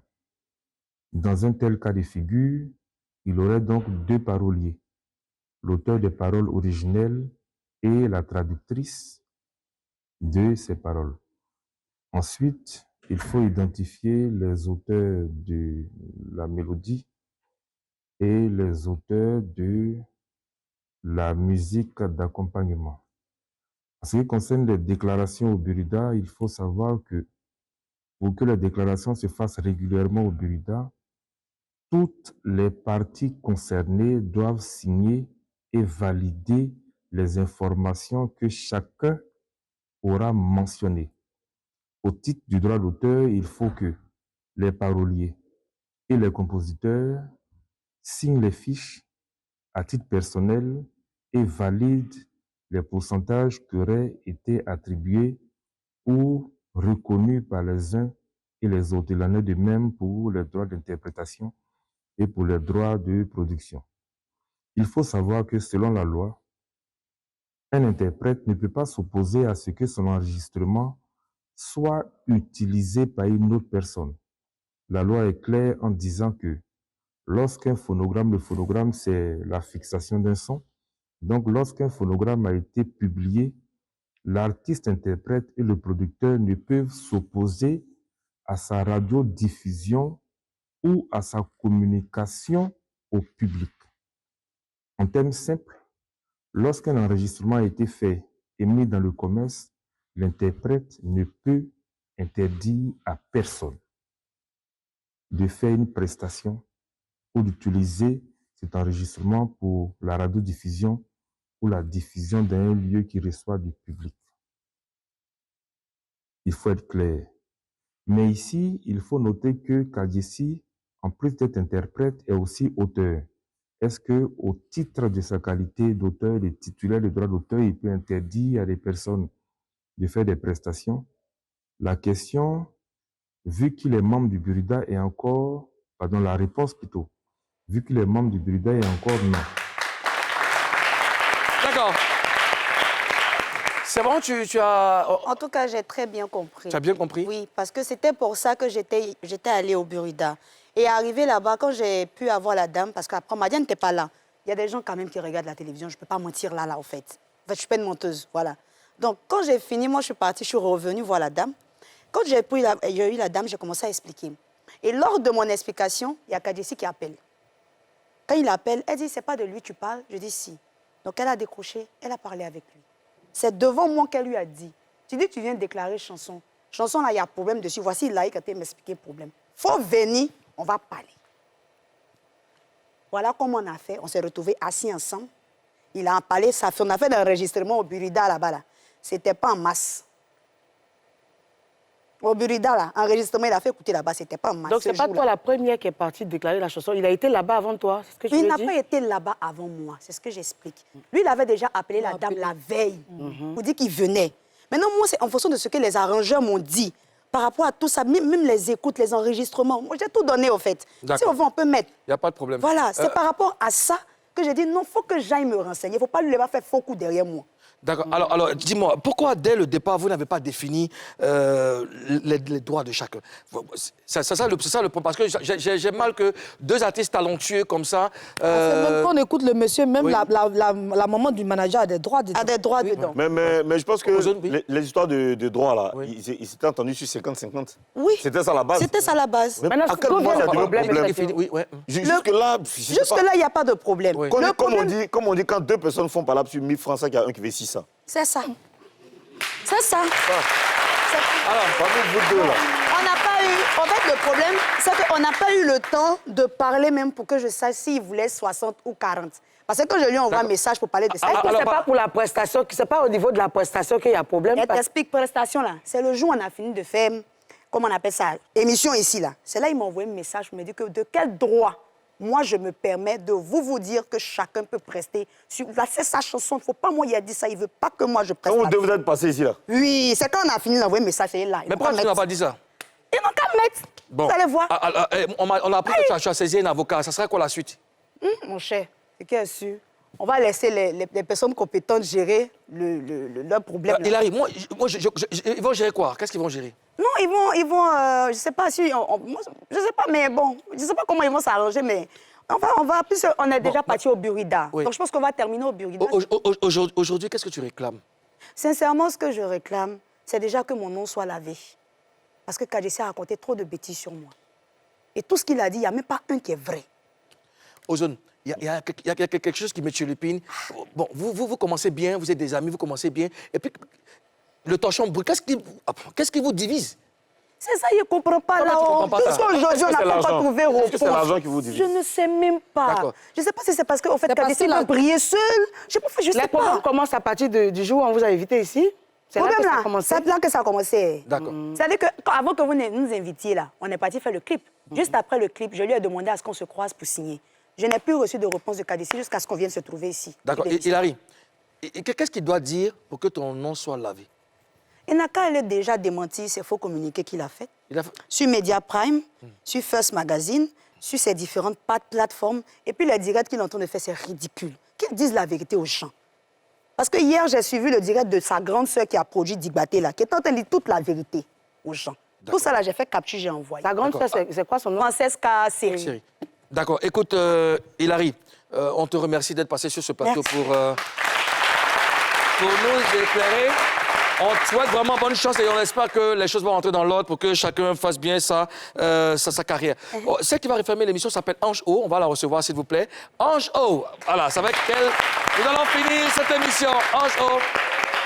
Dans un tel cas de figure, il aurait donc 2 paroliers, l'auteur des paroles originelles et la traductrice de ces paroles. Ensuite, il faut identifier les auteurs de la mélodie et les auteurs de la musique d'accompagnement. En ce qui concerne les déclarations au Burida, il faut savoir que pour que les déclarations se fassent régulièrement au Burida, toutes les parties concernées doivent signer et valider les informations que chacun aura mentionnées. Au titre du droit d'auteur, il faut que les paroliers et les compositeurs signent les fiches à titre personnel et valident les pourcentages qui auraient été attribués ou reconnus par les uns et les autres. Il en est de même pour les droits d'interprétation et pour les droits de production. Il faut savoir que selon la loi, un interprète ne peut pas s'opposer à ce que son enregistrement soit utilisé par une autre personne. La loi est claire en disant que lorsqu'un phonogramme, le phonogramme, c'est la fixation d'un son. Donc, lorsqu'un phonogramme a été publié, l'artiste-interprète et le producteur ne peuvent s'opposer à sa radiodiffusion ou à sa communication au public. En termes simples, lorsqu'un enregistrement a été fait et mis dans le commerce, l'interprète ne peut interdire à personne de faire une prestation ou d'utiliser cet enregistrement pour la radiodiffusion ou la diffusion dans un lieu qui reçoit du public. Il faut être clair. Mais ici, il faut noter que Kadiessi, en plus d'être interprète, est aussi auteur. Est-ce qu'au titre de sa qualité d'auteur, de titulaire de droit d'auteur, il peut interdire à des personnes de faire des prestations? La question, vu qu'il est membre du Burida, est encore... Pardon, la réponse plutôt. Vu qu'il est membre du Burida, est encore non. D'accord. C'est bon, tu as... En tout cas, j'ai très bien compris. Tu as bien compris? Oui, parce que c'était pour ça que j'étais allée au Burida. Et arrivé là-bas, quand j'ai pu avoir la dame, parce qu'après, Madiane n'était pas là. Il y a des gens quand même qui regardent la télévision. Je ne peux pas mentir là, en fait. En fait, je ne suis pas une menteuse, voilà. Donc, quand j'ai fini, moi, je suis partie, je suis revenue voir la dame. Quand j'ai eu la dame, j'ai commencé à expliquer. Et lors de mon explication, il y a Kadiessi qui appelle. Quand il appelle, elle dit, c'est pas de lui tu parles? Je dis, si. Donc, elle a décroché, elle a parlé avec lui. C'est devant moi qu'elle lui a dit, tu dis, tu viens de déclarer chanson. Chanson, là, il y a problème dessus. Voici Laïc qui a m'expliquer le problème. Faut venir, on va parler. Voilà comment on a fait. On s'est retrouvés assis ensemble. Il a parlé, ça fait, on a fait l'enregistrement au Burida là-bas. Là. C'était pas en masse. Au Burida, là, enregistrement, il a fait écouter là-bas, c'était pas en masse. Donc, c'est pas toi la première qui est partie déclarer la chanson. Il a été là-bas avant toi, c'est ce que tu veux dire? Il n'a pas été là-bas avant moi, c'est ce que j'explique. Lui, il avait déjà appelé la dame la veille pour dire qu'il venait. Maintenant, moi, c'est en fonction de ce que les arrangeurs m'ont dit. Par rapport à tout ça, même les écoutes, les enregistrements, moi, j'ai tout donné, au fait. Si on veut, on peut mettre. Il n'y a pas de problème. Voilà, c'est par rapport à ça que j'ai dit, non, il faut que j'aille me renseigner. Il ne faut pas lui faire faux coup derrière moi. D'accord. Alors dis-moi, pourquoi dès le départ, vous n'avez pas défini les droits de chacun? C'est ça le point, parce que j'ai mal que deux artistes talentueux comme ça... Même quand on écoute le monsieur, même oui. la maman du manager a des droits dedans. A des droits dedans. Mais je pense que les histoires de droits, là, ils s'étaient entendus sur 50-50. Oui. C'était ça la base. C'était ça la base. Maintenant, à quel moment il y a du problème? Jusque-là, il n'y a pas de problème. Oui. Comme on dit, quand deux personnes font par là sur 1000 francs, ça, il y a un qui veut 600. C'est ça. C'est ça. Alors, vous deux, là. On n'a pas eu... En fait, le problème, c'est qu'on n'a pas eu le temps de parler même pour que je sache s'il voulait 60 ou 40. Parce que quand je lui envoie un message pour parler de ça... Est-ce que c'est pas pour la prestation, c'est pas au niveau de la prestation qu'il y a problème? Elle t'explique prestation, là. C'est le jour où on a fini de faire, comment on appelle ça, émission ici, là. C'est là qu'il m'a envoyé un message pour me dire que de quel droit moi, je me permets de vous dire que chacun peut prester. Là, c'est sa chanson. Il ne faut pas, moi, il a dit ça. Il ne veut pas que moi, je preste. Quand vous êtes passé ici, là? Oui, c'est quand on a fini d'envoyer un message, c'est là. Mais pourquoi tu n'as pas dit ça? Ils n'ont qu'à mettre. Bon. Vous allez voir. On a appris que tu as saisi un avocat. Ça serait quoi la suite? Mon cher, c'est qui est sûr? On va laisser les personnes compétentes gérer leur problème. Il arrive. Ils vont gérer quoi? Qu'est-ce qu'ils vont gérer? Non, ils vont je sais pas si, je sais pas, mais bon, je sais pas comment ils vont s'arranger, mais on va, plus on est déjà parti au Burida. Oui. Donc je pense qu'on va terminer au Burida. Aujourd'hui, qu'est-ce que tu réclames? Sincèrement, ce que je réclame, c'est déjà que mon nom soit lavé. Parce que Kadiessi a raconté trop de bêtises sur moi. Et tout ce qu'il a dit, il n'y a même pas un qui est vrai. Ozone, il y a quelque chose qui me turlupine. Bon, vous commencez bien, vous êtes des amis, vous commencez bien, et puis... Le torchon brûle. Qu'est-ce qui vous divise? C'est ça, il ne comprend pas là. Aujourd'hui, on n'a pas trouvé repos. Est-ce que c'est l'argent qui vous divise? Je ne sais même pas. Je ne sais pas si c'est parce qu'en fait, Kadiessi a brillé seul. Je sais pas. Les problèmes commencent à partir du jour où on vous a invité ici. C'est là que ça a commencé. C'est là que ça a commencé. D'accord. C'est-à-dire qu'avant que vous nous invitiez là, on est parti faire le clip. Juste après le clip, je lui ai demandé à ce qu'on se croise pour signer. Je n'ai plus reçu de réponse de Kadiessi jusqu'à ce qu'on vienne se trouver ici. D'accord. Hilary, qu'est-ce qu'il doit dire pour que ton nom soit lavé? Il n'a qu'à aller déjà démentir ces faux communiqués qu'il a fait. Sur Media Prime, sur First Magazine, sur ses différentes plateformes. Et puis les directs qu'il est en train de faire, c'est ridicule. Qu'ils disent la vérité aux gens. Parce que hier, j'ai suivi le direct de sa grande sœur qui a produit Digbaté, là, qui est en train de dire toute la vérité aux gens. Tout ça, là, j'ai fait capture, j'ai envoyé. Sa grande sœur, c'est quoi son nom? Francesca Seri. D'accord. Écoute, Hilary, on te remercie d'être passé sur ce plateau pour nous éclairer. On te souhaite vraiment bonne chance et on espère que les choses vont rentrer dans l'ordre pour que chacun fasse bien sa carrière. Celle qui va refermer l'émission s'appelle Ange O. On va la recevoir, s'il vous plaît. Ange O. Voilà, c'est avec elle. Nous allons finir cette émission. Ange O.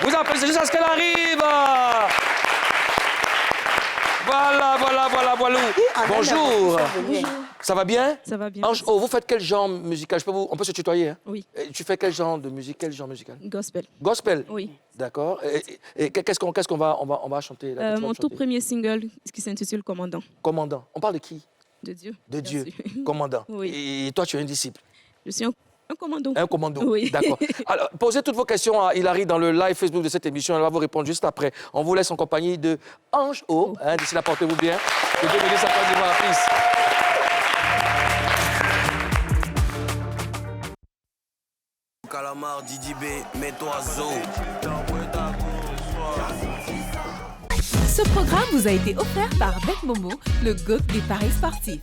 Vous applaudissez juste à ce qu'elle arrive. Voilà. Bonjour. Ça va bien? Ça va bien. Ange O, vous faites quel genre musical? On peut se tutoyer, hein? Oui. Tu fais quel genre de musique? Quel genre musical? Gospel. Gospel? Oui. D'accord. Et qu'est-ce qu'on va chanter là? Mon tout premier single qui s'intitule Commandant. Commandant. On parle de qui? De Dieu. De Dieu. Sûr. Commandant. Oui. Et toi, tu es un disciple? Je suis un commando. Un commando. Oui. D'accord. Alors, posez toutes vos questions à Hilary dans le live Facebook de cette émission. Elle va vous répondre juste après. On vous laisse en compagnie de Ange O. Hein, d'ici là, portez-vous bien. Que Dieu bénisse sa Côte d'Ivoire. Peace. Calamar, Didi B, mets-toi zo. Ce programme vous a été offert par Bet Momo, le GOAT des paris sportifs.